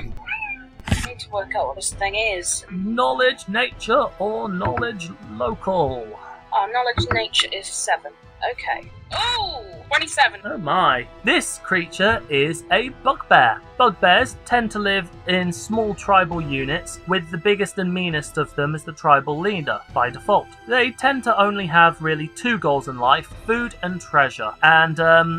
S5: I need to work out what this thing is.
S1: Knowledge nature or knowledge local?
S5: Our knowledge nature is 7. Okay. Oh, 27.
S1: Oh my. This creature is a bugbear. Bugbears tend to live in small tribal units, with the biggest and meanest of them as the tribal leader, by default. They tend to only have really 2 goals in life, food and treasure, and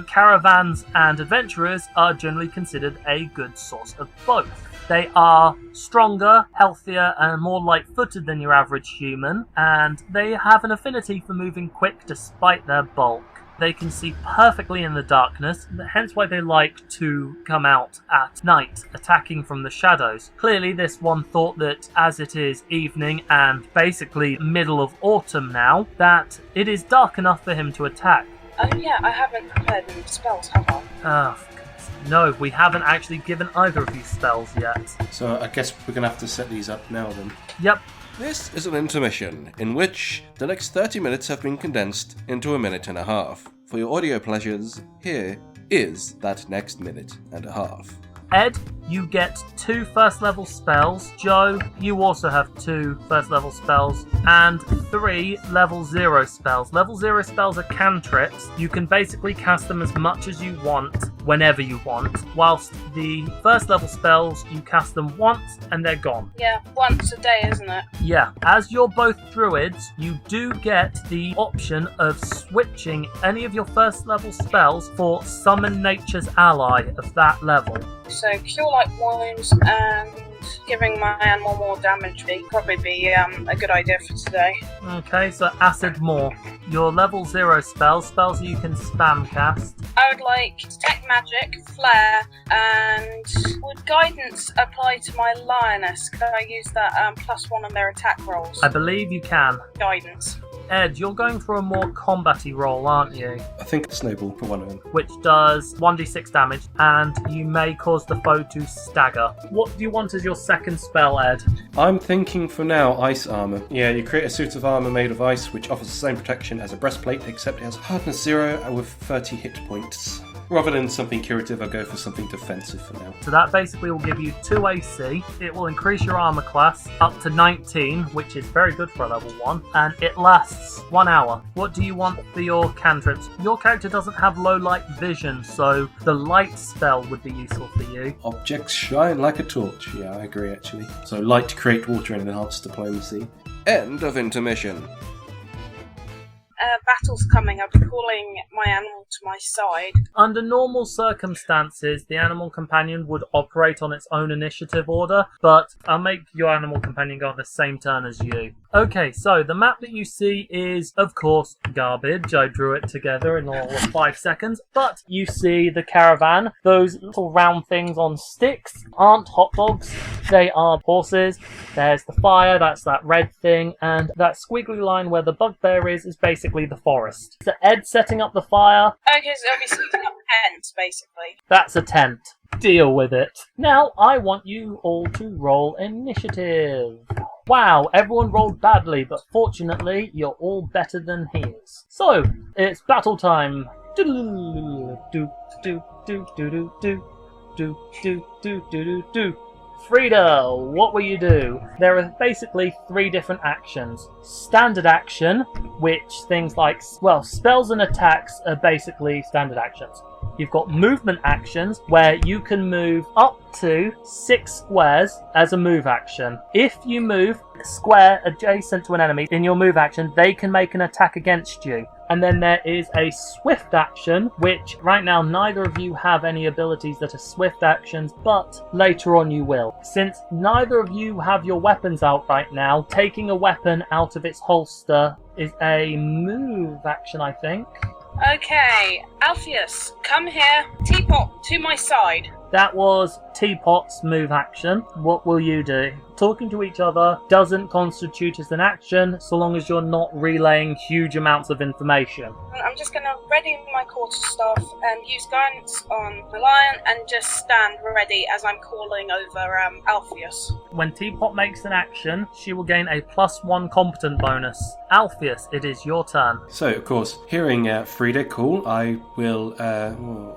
S1: caravans and adventurers are generally considered a good source of both. They are stronger, healthier, and more light-footed than your average human, and they have an affinity for moving quick despite their bulk. They can see perfectly in the darkness, hence why they like to come out at night, attacking from the shadows. Clearly, this one thought that as it is evening and basically middle of autumn now, that it is dark enough for him to attack.
S5: Oh yeah, I haven't prepared any spells, have I?
S1: No, we haven't actually given either of these spells yet.
S2: So I guess we're going to have to set these up now then.
S1: Yep.
S4: This is an intermission, in which the next 30 minutes have been condensed into a minute and a half. For your audio pleasures, here is that next minute and a half.
S1: Ed, you get 2 first level spells. Joe, you also have 2 first level spells and 3 level 0 spells. Level 0 spells are cantrips. You can basically cast them as much as you want whenever you want, whilst the first level spells, you cast them once and they're gone.
S5: Yeah, once a day, isn't it?
S1: Yeah, as you're both druids, you do get the option of switching any of your first level spells for Summon Nature's Ally of that level.
S5: So Cure Light Wounds and giving my animal more damage would probably be a good idea for today.
S1: Okay, so Acid More. Your level 0 spells you can spam cast.
S5: I would like Detect Magic, Flare, and would Guidance apply to my Lioness? Could I use that +1 on their attack rolls?
S1: I believe you can.
S5: Guidance.
S1: Ed, you're going for a more combat-y role, aren't you?
S2: I think Snowball for one of them.
S1: Which does 1d6 damage, and you may cause the foe to stagger. What do you want as your second spell, Ed?
S2: I'm thinking for now Ice Armour. Yeah, you create a suit of armour made of ice which offers the same protection as a breastplate, except it has hardness 0 and with 30 hit points. Rather than something curative, I'll go for something defensive for now.
S1: So that basically will give you 2 AC. It will increase your armor class up to 19, which is very good for a level 1, and it lasts 1 hour. What do you want for your cantrips? Your character doesn't have low light vision, so the light spell would be useful for you.
S2: Objects shine like a torch. Yeah, I agree actually. So light to create water and enhance diplomacy.
S4: End of intermission.
S5: Battle's coming. I'll be calling my animal to my side.
S1: Under normal circumstances, the animal companion would operate on its own initiative order, but I'll make your animal companion go on the same turn as you. Okay, so the map that you see is, of course, garbage. I drew it together in all of 5 seconds, but you see the caravan. Those little round things on sticks aren't hot dogs, they are horses. There's the fire, that's that red thing, and that squiggly line where the bugbear is basically the forest. So Ed setting up the fire.
S5: Okay, so I'll be setting up tents, basically.
S1: That's a tent. Deal with it. Now, I want you all to roll initiative. Wow, everyone rolled badly, but fortunately, you're all better than he is. So, it's battle time. Frieda, what will you do? There are basically 3 different actions. Standard action, which things like, well, spells and attacks are basically standard actions. You've got movement actions, where you can move up to 6 squares as a move action. If you move a square adjacent to an enemy in your move action, they can make an attack against you. And then there is a swift action, which right now neither of you have any abilities that are swift actions, but later on you will. Since neither of you have your weapons out right now, taking a weapon out of its holster is a move action, I think.
S5: Okay, Alpheus, come here. Teapot, to my side.
S1: That was Teapot's move action. What will you do? Talking to each other doesn't constitute as an action so long as you're not relaying huge amounts of information.
S5: I'm just going to ready my quarterstaff and use guidance on the lion and just stand ready as I'm calling over Alpheus.
S1: When Teapot makes an action, she will gain a +1 competent bonus. Alpheus, it is your turn.
S2: So, of course, hearing Frieda call, I will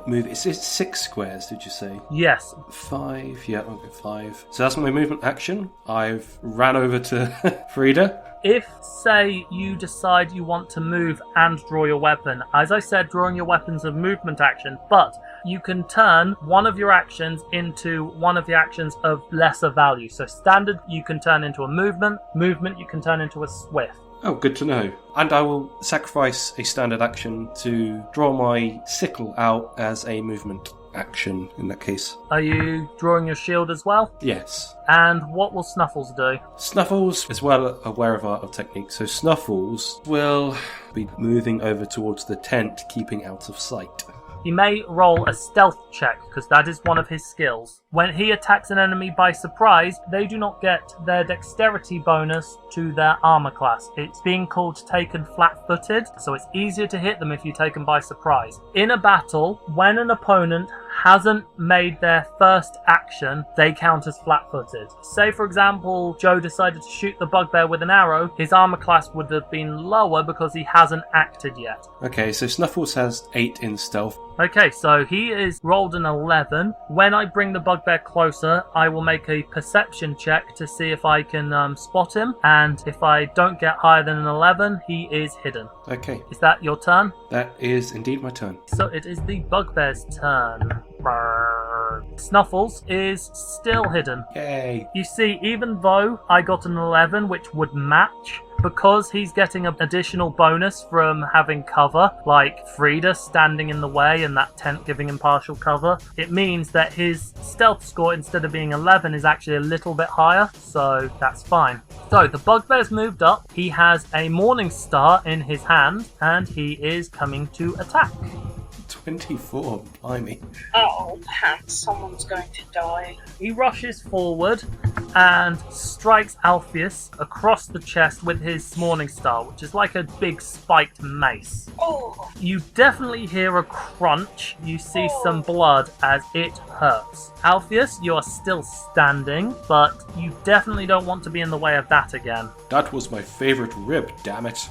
S2: move. It's 6 squares, did you say?
S1: Yes.
S2: 5, yeah, I'll go 5. So that's my movement action. I've ran over to Frieda.
S1: If, say, you decide you want to move and draw your weapon, as I said, drawing your weapon's a movement action, but you can turn one of your actions into one of the actions of lesser value. So standard you can turn into a movement you can turn into a swift.
S2: Oh, good to know. And I will sacrifice a standard action to draw my sickle out as a movement action in that case.
S1: Are you drawing your shield as well?
S2: Yes.
S1: And what will Snuffles do?
S2: Snuffles is well aware of our technique, so Snuffles will be moving over towards the tent, keeping out of sight.
S1: He may roll a stealth check, because that is one of his skills. When he attacks an enemy by surprise, they do not get their dexterity bonus to their armor class. It's being called taken flat-footed, so it's easier to hit them if you take them by surprise. In a battle, when an opponent hasn't made their first action, they count as flat-footed. Say, for example, Joe decided to shoot the bugbear with an arrow, his armor class would have been lower because he hasn't acted yet.
S2: Okay, so Snuffles has 8 in stealth.
S1: Okay, so he is rolled an 11. When I bring the bugbear closer, I will make a perception check to see if I can spot him. And if I don't get higher than an 11, he is hidden.
S2: Okay,
S1: Is that your turn?
S2: that is indeed my turn.
S1: So it is the bugbear's turn. Snuffles is still hidden.
S2: Yay!
S1: You see, even though I got an 11, which would match, because he's getting an additional bonus from having cover, like Frieda standing in the way and that tent giving him partial cover, it means that his stealth score, instead of being 11, is actually a little bit higher, so that's fine. So the bugbear's moved up, he has a morning star in his hand, and he is coming to attack.
S2: 24, blimey.
S5: Oh, pants, someone's going to die.
S1: He rushes forward and strikes Alpheus across the chest with his Morning Star, which is like a big spiked mace.
S5: Oh,
S1: You definitely hear a crunch. You see some blood as it hurts. Alpheus, you are still standing, but you definitely don't want to be in the way of that again.
S2: That was my favourite rib, damn it.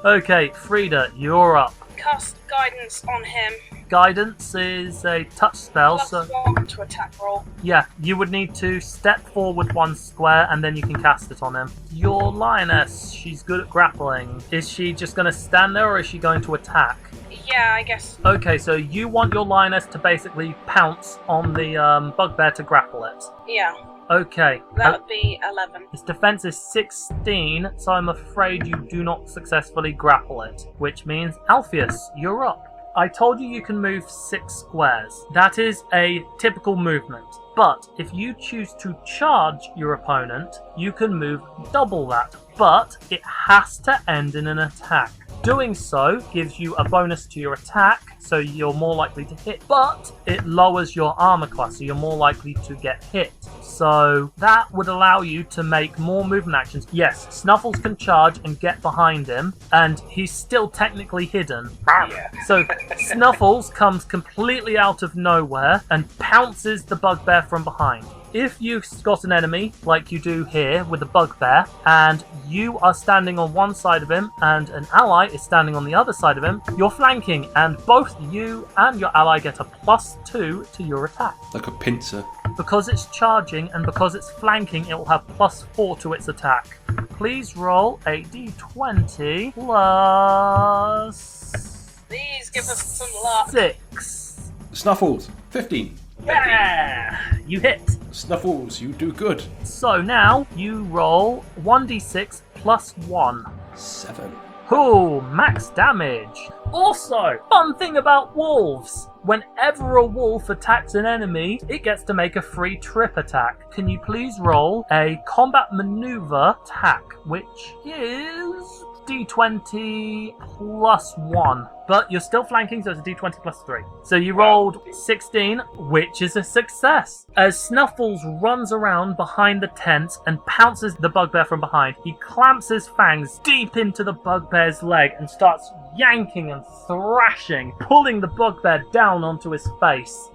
S1: Okay, Frieda, you're up.
S5: cast guidance on him.
S1: Guidance is a touch spell,
S5: Plus
S1: so
S5: 1 to attack roll.
S1: yeah, you would need to step forward 1 square and then you can cast it on him. Your lioness, she's good at grappling. Is she just going to stand there or is she going to attack?
S5: Yeah, I guess.
S1: Okay, so you want your lioness to basically pounce on the bugbear to grapple it.
S5: Yeah,
S1: Okay.
S5: that would be 11.
S1: Its defense is 16, so I'm afraid you do not successfully grapple it. Which means, Alpheus, you're up. I told you can move 6 squares. That is a typical movement. But if you choose to charge your opponent, you can move double that. But it has to end in an attack. Doing so gives you a bonus to your attack, so you're more likely to hit, but it lowers your armor class, so you're more likely to get hit. So that would allow you to make more movement actions. Yes, Snuffles can charge and get behind him, and he's still technically hidden.
S6: Yeah.
S1: So Snuffles comes completely out of nowhere and pounces the bugbear from behind. If you've got an enemy, like you do here with the bugbear, and you are standing on one side of him and an ally is standing on the other side of him, you're flanking, and both you and your ally get a +2 to your attack.
S2: Like a pincer.
S1: Because it's charging and because it's flanking, it will have +4 to its attack. Please roll a d20 plus
S5: Please give us some luck.
S1: 6.
S2: Snuffles, 15.
S1: Yeah, you hit.
S2: Snuffles, you do good.
S1: So now you roll 1d6 plus 1.
S2: 7.
S1: Ooh, max damage. Also, fun thing about wolves. Whenever a wolf attacks an enemy, it gets to make a free trip attack. Can you please roll a combat maneuver attack, which is d20 plus 1. But you're still flanking, so it's a d20 plus 3. So you rolled 16, which is a success. As Snuffles runs around behind the tent and pounces the bugbear from behind, he clamps his fangs deep into the bugbear's leg and starts yanking and thrashing, pulling the bugbear down onto his face.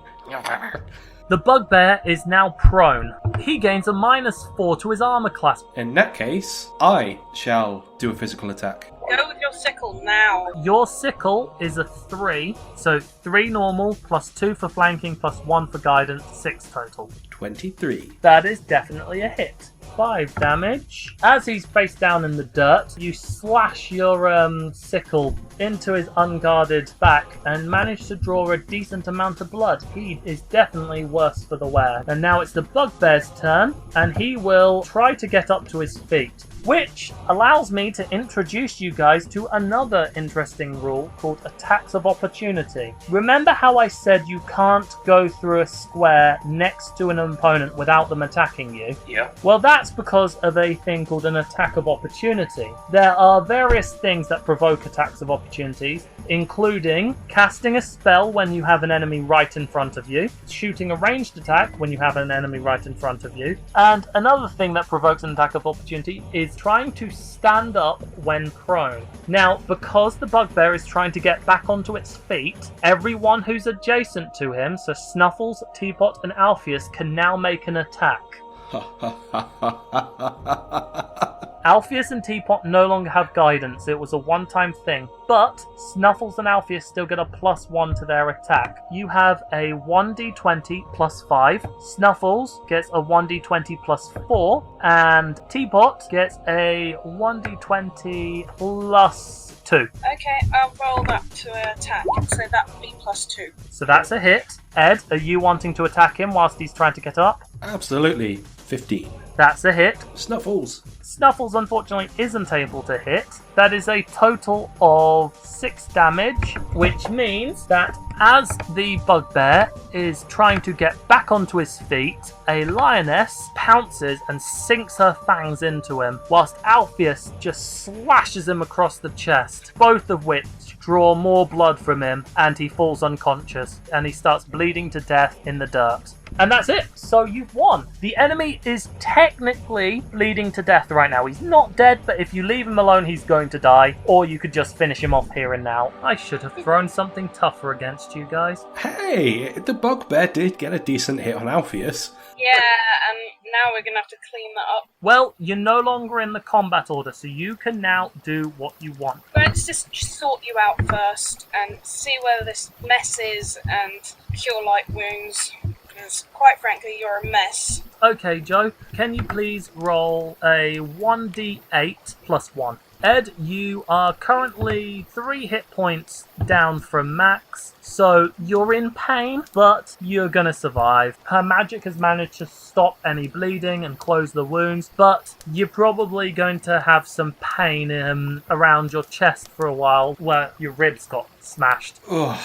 S1: The bugbear is now prone. He gains a -4 to his armor class.
S2: In that case, I shall do a physical attack.
S5: Go with your sickle now.
S1: Your sickle is a 3, so 3 normal, plus 2 for flanking, plus 1 for guidance, 6 total.
S2: 23.
S1: That is definitely a hit. 5 damage. As he's face down in the dirt, you slash your sickle into his unguarded back and manage to draw a decent amount of blood. He is definitely worse for the wear. And now it's the bugbear's turn, and he will try to get up to his feet, which allows me to introduce you guys to another interesting rule called attacks of opportunity. Remember how I said you can't go through a square next to an opponent without them attacking you?
S6: Yeah.
S1: Well, that's because of a thing called an attack of opportunity. There are various things that provoke attacks of opportunities, including casting a spell when you have an enemy right in front of you, shooting a ranged attack when you have an enemy right in front of you, and another thing that provokes an attack of opportunity is is trying to stand up when prone. Now, because the bugbear is trying to get back onto its feet, everyone who's adjacent to him, so Snuffles, Teapot, and Alpheus, can now make an attack. Alpheus and Teapot no longer have guidance. It was a one-time thing. But Snuffles and Alpheus still get a +1 to their attack. You have a 1d20 +5. Snuffles gets a 1d20 +4. And Teapot gets a 1d20 +2.
S5: Okay, I'll roll that to attack, so that would be +2.
S1: So that's a hit. Ed, are you wanting to attack him whilst he's trying to get up?
S2: Absolutely. 15.
S1: That's a hit.
S2: Snuffles.
S1: Snuffles unfortunately isn't able to hit. That is a total of 6 damage, which means that as the bugbear is trying to get back onto his feet, a lioness pounces and sinks her fangs into him, whilst Alpheus just slashes him across the chest, both of which draw more blood from him, and he falls unconscious, and he starts bleeding to death in the dirt. And that's it. So you've won. The enemy is technically bleeding to death right now. He's not dead, but if you leave him alone, he's going to die. Or you could just finish him off here and now. I should have thrown something tougher against you guys.
S2: Hey, the bugbear did get a decent hit on Alpheus.
S5: Yeah, and now we're going to have to clean that up.
S1: Well, you're no longer in the combat order, so you can now do what you want.
S5: Let's just sort you out first and see whether this mess is and cure light wounds. Because, quite frankly, you're a mess.
S1: Okay, Joe, can you please roll a 1d8 +1? Ed, you are currently 3 hit points down from max, so you're in pain, but you're gonna survive. Her magic has managed to stop any bleeding and close the wounds, but you're probably going to have some pain around your chest for a while where your ribs got smashed.
S2: Ugh.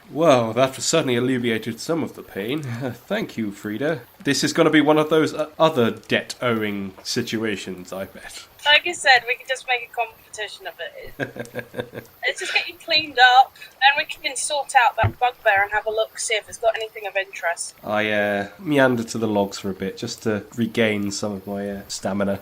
S2: Well, that certainly alleviated some of the pain. Thank you, Frieda. This is going to be one of those other debt-owing situations, I bet.
S5: Like I said, we can just make a competition of it. Let's just get you cleaned up, and we can sort out that bugbear and have a look, see if it's got anything of interest.
S2: I meander to the logs for a bit, just to regain some of my stamina.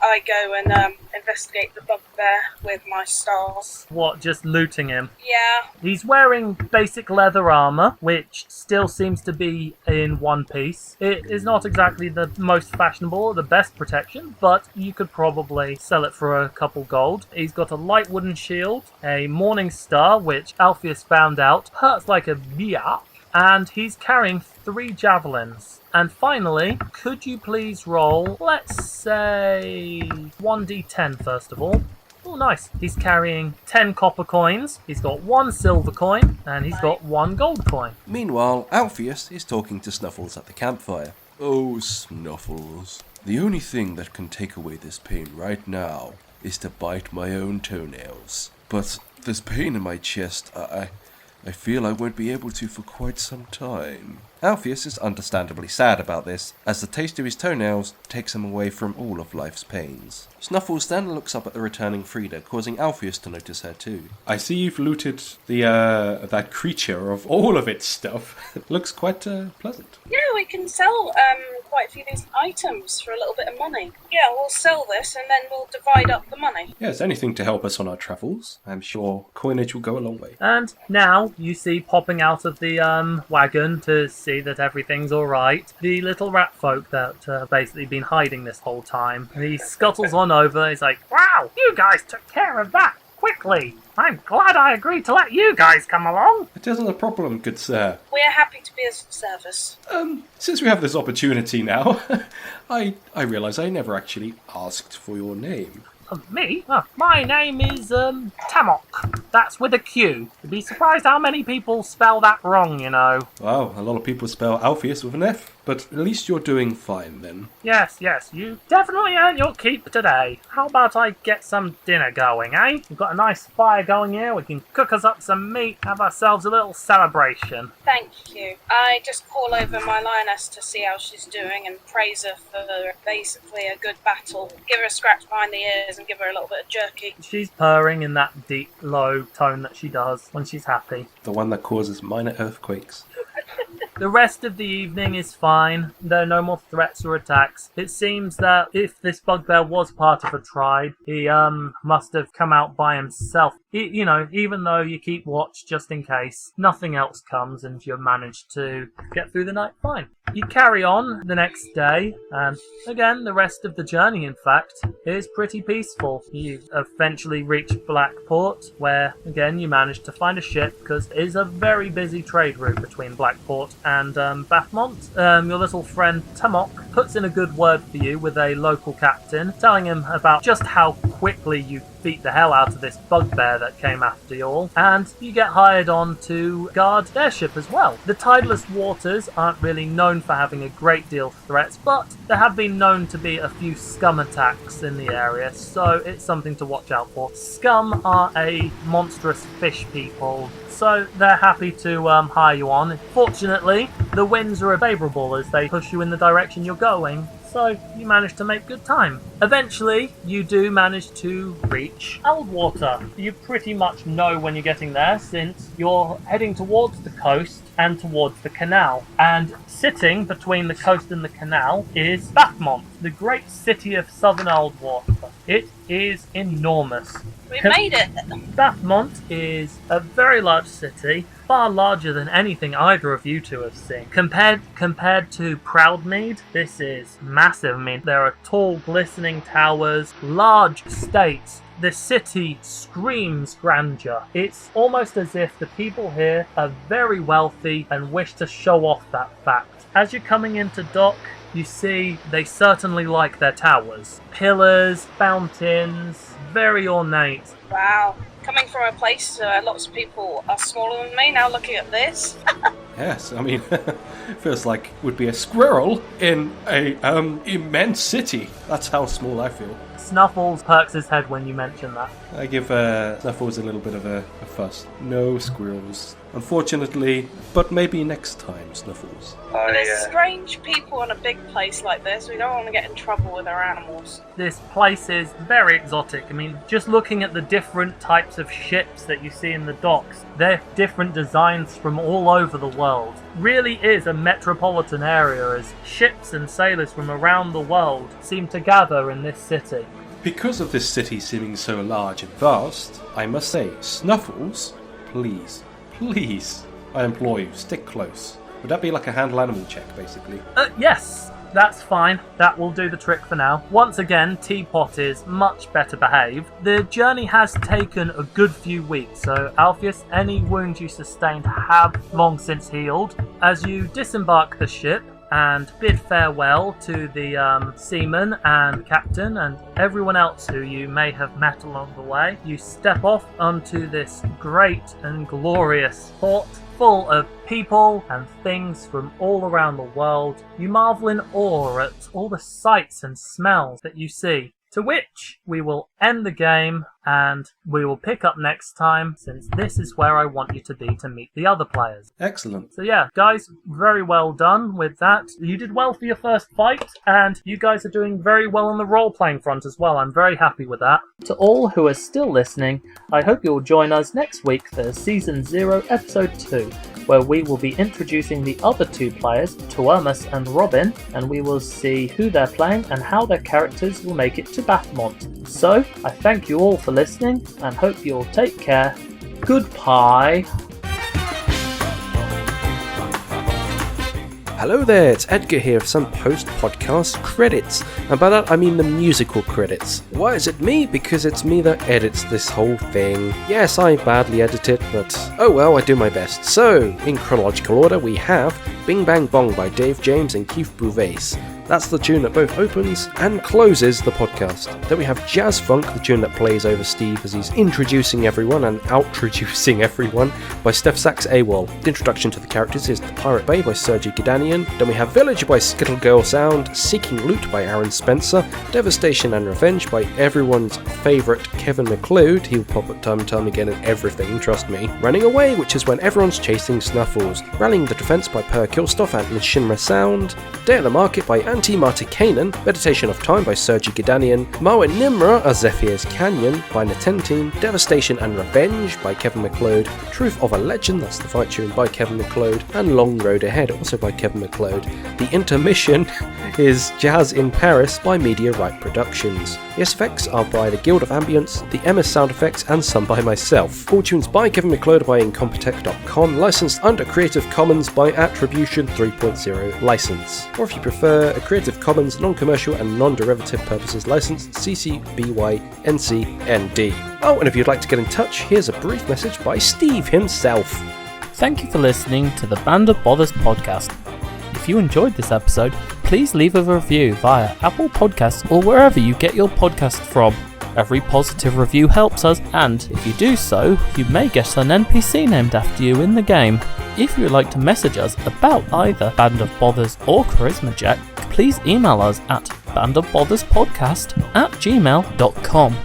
S5: I go and investigate the bugbear with my stars.
S1: What, just looting him?
S5: Yeah.
S1: He's wearing basic leather armor, which still seems to be in one piece. It is not exactly the most fashionable or the best protection, but you could probably sell it for a couple gold. He's got a light wooden shield, a morning star, which Alpheus found out hurts like a bia, and he's carrying 3 javelins. And finally, could you please roll, let's say, 1d10 first of all. Oh, nice. He's carrying 10 copper coins, he's got 1 silver coin, and he's got 1 gold coin.
S4: Meanwhile, Alpheus is talking to Snuffles at the campfire. Oh, Snuffles. The only thing that can take away this pain right now is to bite my own toenails. But this pain in my chest, I feel I won't be able to for quite some time. Alpheus is understandably sad about this, as the taste of his toenails takes him away from all of life's pains. Snuffles then looks up at the returning Frieda, causing Alpheus to notice her too.
S2: I see you've looted that creature of all of its stuff. Looks quite pleasant.
S5: Yeah, we can sell quite a few of these items for a little bit of money. Yeah, we'll sell this and then we'll divide up the money.
S2: Yes, anything to help us on our travels. I'm sure coinage will go a long way.
S1: And now you see popping out of the wagon to see that everything's alright, the little rat folk that have basically been hiding this whole time. He scuttles on over, he's like, "Wow, you guys took care of that quickly. I'm glad I agreed to let you guys come along."
S2: It isn't a problem, good sir.
S5: We're happy to be of service.
S2: Since we have this opportunity now, I realise I never actually asked for your name.
S1: Me? Oh, my name is, Tamok. That's with a Q. You'd be surprised how many people spell that wrong, you know.
S2: Wow, a lot of people spell Alpheus with an F, but at least you're doing fine then.
S1: Yes, you definitely earned your keep today. How about I get some dinner going, eh? We've got a nice fire going here, we can cook us up some meat, have ourselves a little celebration.
S5: Thank you. I just call over my lioness to see how she's doing and praise her for basically a good battle. Give her a scratch behind the ears and give her a little bit of jerky.
S1: She's purring in that deep, low tone that she does when she's happy.
S2: The one that causes minor earthquakes.
S1: The rest of the evening is fine. There are no more threats or attacks. It seems that if this bugbear was part of a tribe, he must have come out by himself. Even though you keep watch just in case, nothing else comes and you manage to get through the night fine. You carry on the next day, and again, the rest of the journey, in fact, is pretty peaceful. You eventually reach Blackport, where, again, you manage to find a ship, because it is a very busy trade route between Blackport and Bathmont. Your little friend Tamok puts in a good word for you with a local captain, telling him about just how quickly you beat the hell out of this bugbear that came after you all, and you get hired on to guard their ship as well. The tideless waters aren't really known for having a great deal of threats, but there have been known to be a few scum attacks in the area, so it's something to watch out for. Scum are a monstrous fish people, so they're happy to hire you on. Fortunately, the winds are favourable as they push you in the direction you're going, so you manage to make good time. Eventually, you do manage to reach Aldwater. You pretty much know when you're getting there, since you're heading towards the coast and towards the canal. And sitting between the coast and the canal is Bathmont, the great city of southern Aldwater. It is enormous.
S5: We made it!
S1: Bathmont is a very large city, far larger than anything either of you two have seen. Compared to Proudmead, this is massive. I mean, there are tall, glistening towers, large estates. The city screams grandeur. It's almost as if the people here are very wealthy and wish to show off that fact. As you're coming into dock, you see they certainly like their towers. Pillars, fountains, very ornate.
S5: Wow. Coming from a place lots of people are smaller than me, now looking at this.
S2: Yes, I mean, feels like would be a squirrel in a immense city. That's how small I feel.
S1: Snuffles perks his head when you mention that.
S2: I give Snuffles a little bit of a fuss. No squirrels, unfortunately, but maybe next time, Snuffles.
S5: There's strange people in a big place like this. We don't want to get in trouble with our animals.
S1: This place is very exotic. I mean, just looking at the different types of ships that you see in the docks, they're different designs from all over the world. Really is a metropolitan area, as ships and sailors from around the world seem to gather in this city.
S2: Because of this city seeming so large and vast, I must say, Snuffles, please, I implore you, stick close. Would that be like a handle animal check, basically?
S1: Yes, that's fine. That will do the trick for now. Once again, Teapot is much better behaved. The journey has taken a good few weeks, so Alpheus, any wounds you sustained have long since healed. As you disembark the ship and bid farewell to the seaman and captain and everyone else who you may have met along the way, you step off onto this great and glorious port full of people and things from all around the world. You marvel in awe at all the sights and smells that you see. To which we will end the game, and we will pick up next time, since this is where I want you to be to meet the other players.
S2: Excellent.
S1: So yeah, guys, very well done with that. You did well for your first fight, and you guys are doing very well on the role-playing front as well. I'm very happy with that. To all who are still listening, I hope you'll join us next week for Season 0, Episode 2, where we will be introducing the other two players, Tuomas and Robin, and we will see who they're playing and how their characters will make it to Bathmont. So, I thank you all for listening, and hope you'll take care. Goodbye.
S4: Hello there, it's Edgar here for some post-podcast credits, and by that I mean the musical credits. Why is it me? Because it's me that edits this whole thing. Yes, I badly edit it, but oh well, I do my best. So, in chronological order, we have Bing Bang Bong by Dave James and Keith Beauvais. That's the tune that both opens and closes the podcast. Then we have Jazz Funk, the tune that plays over Steve as he's introducing everyone and outroducing everyone, by Stefsax Awel. The introduction to the characters is The Pirate Bay by Sergey Gdanian. Then we have Village by Skittlegirlsound, Seeking Loot by Aaron Spencer, Devastation and Revenge by everyone's favourite Kevin McLeod. He'll pop up time and time again in everything, trust me. Running Away, which is when everyone's chasing Snuffles. Rallying the Defence by Kiilstofte and Machinimasound. Day at the Market by
S2: Antti Martikainen, Meditation of Time by Sergey Gdanian, Nimra as Zypheer's Canyon by Natentine, Devastation and Revenge by Kevin McLeod, Truth of a Legend, that's the fight tune, by Kevin McLeod, and Long Road Ahead, also by Kevin McLeod. The intermission is Jazz in Paris by Media Right Productions. The effects are by the Guild of Ambience, the MSSoundeffects, and some by myself. All tunes by Kevin McLeod by Incompetech.com, licensed under Creative Commons by Attribution 3.0 license. Or if you prefer, a Creative Commons non-commercial and non-derivative purposes license, CC BY NC ND. Oh, and if you'd like to get in touch, here's a brief message by Steve himself.
S1: Thank you for listening to the Band of Bothers podcast. If you enjoyed this episode, please leave a review via Apple Podcasts or wherever you get your podcast from. Every positive review helps us, and if you do so, you may get an NPC named after you in the game. If you would like to message us about either Band of Bothers or Charisma Jack, please email us at bandofbotherspodcast@gmail.com.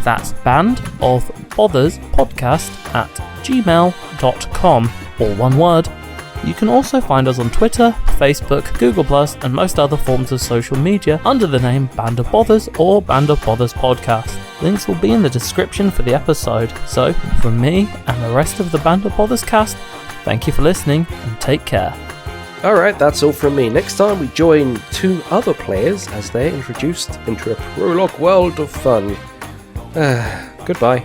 S1: That's bandofbotherspodcast@gmail.com, all one word. You can also find us on Twitter, Facebook, Google+, and most other forms of social media under the name Band of Bothers or Band of Bothers Podcast. Links will be in the description for the episode. So, from me and the rest of the Band of Bothers cast, thank you for listening and take care.
S2: Alright, that's all from me. Next time we join 2 other players as they're introduced into a prologue world of fun. Goodbye.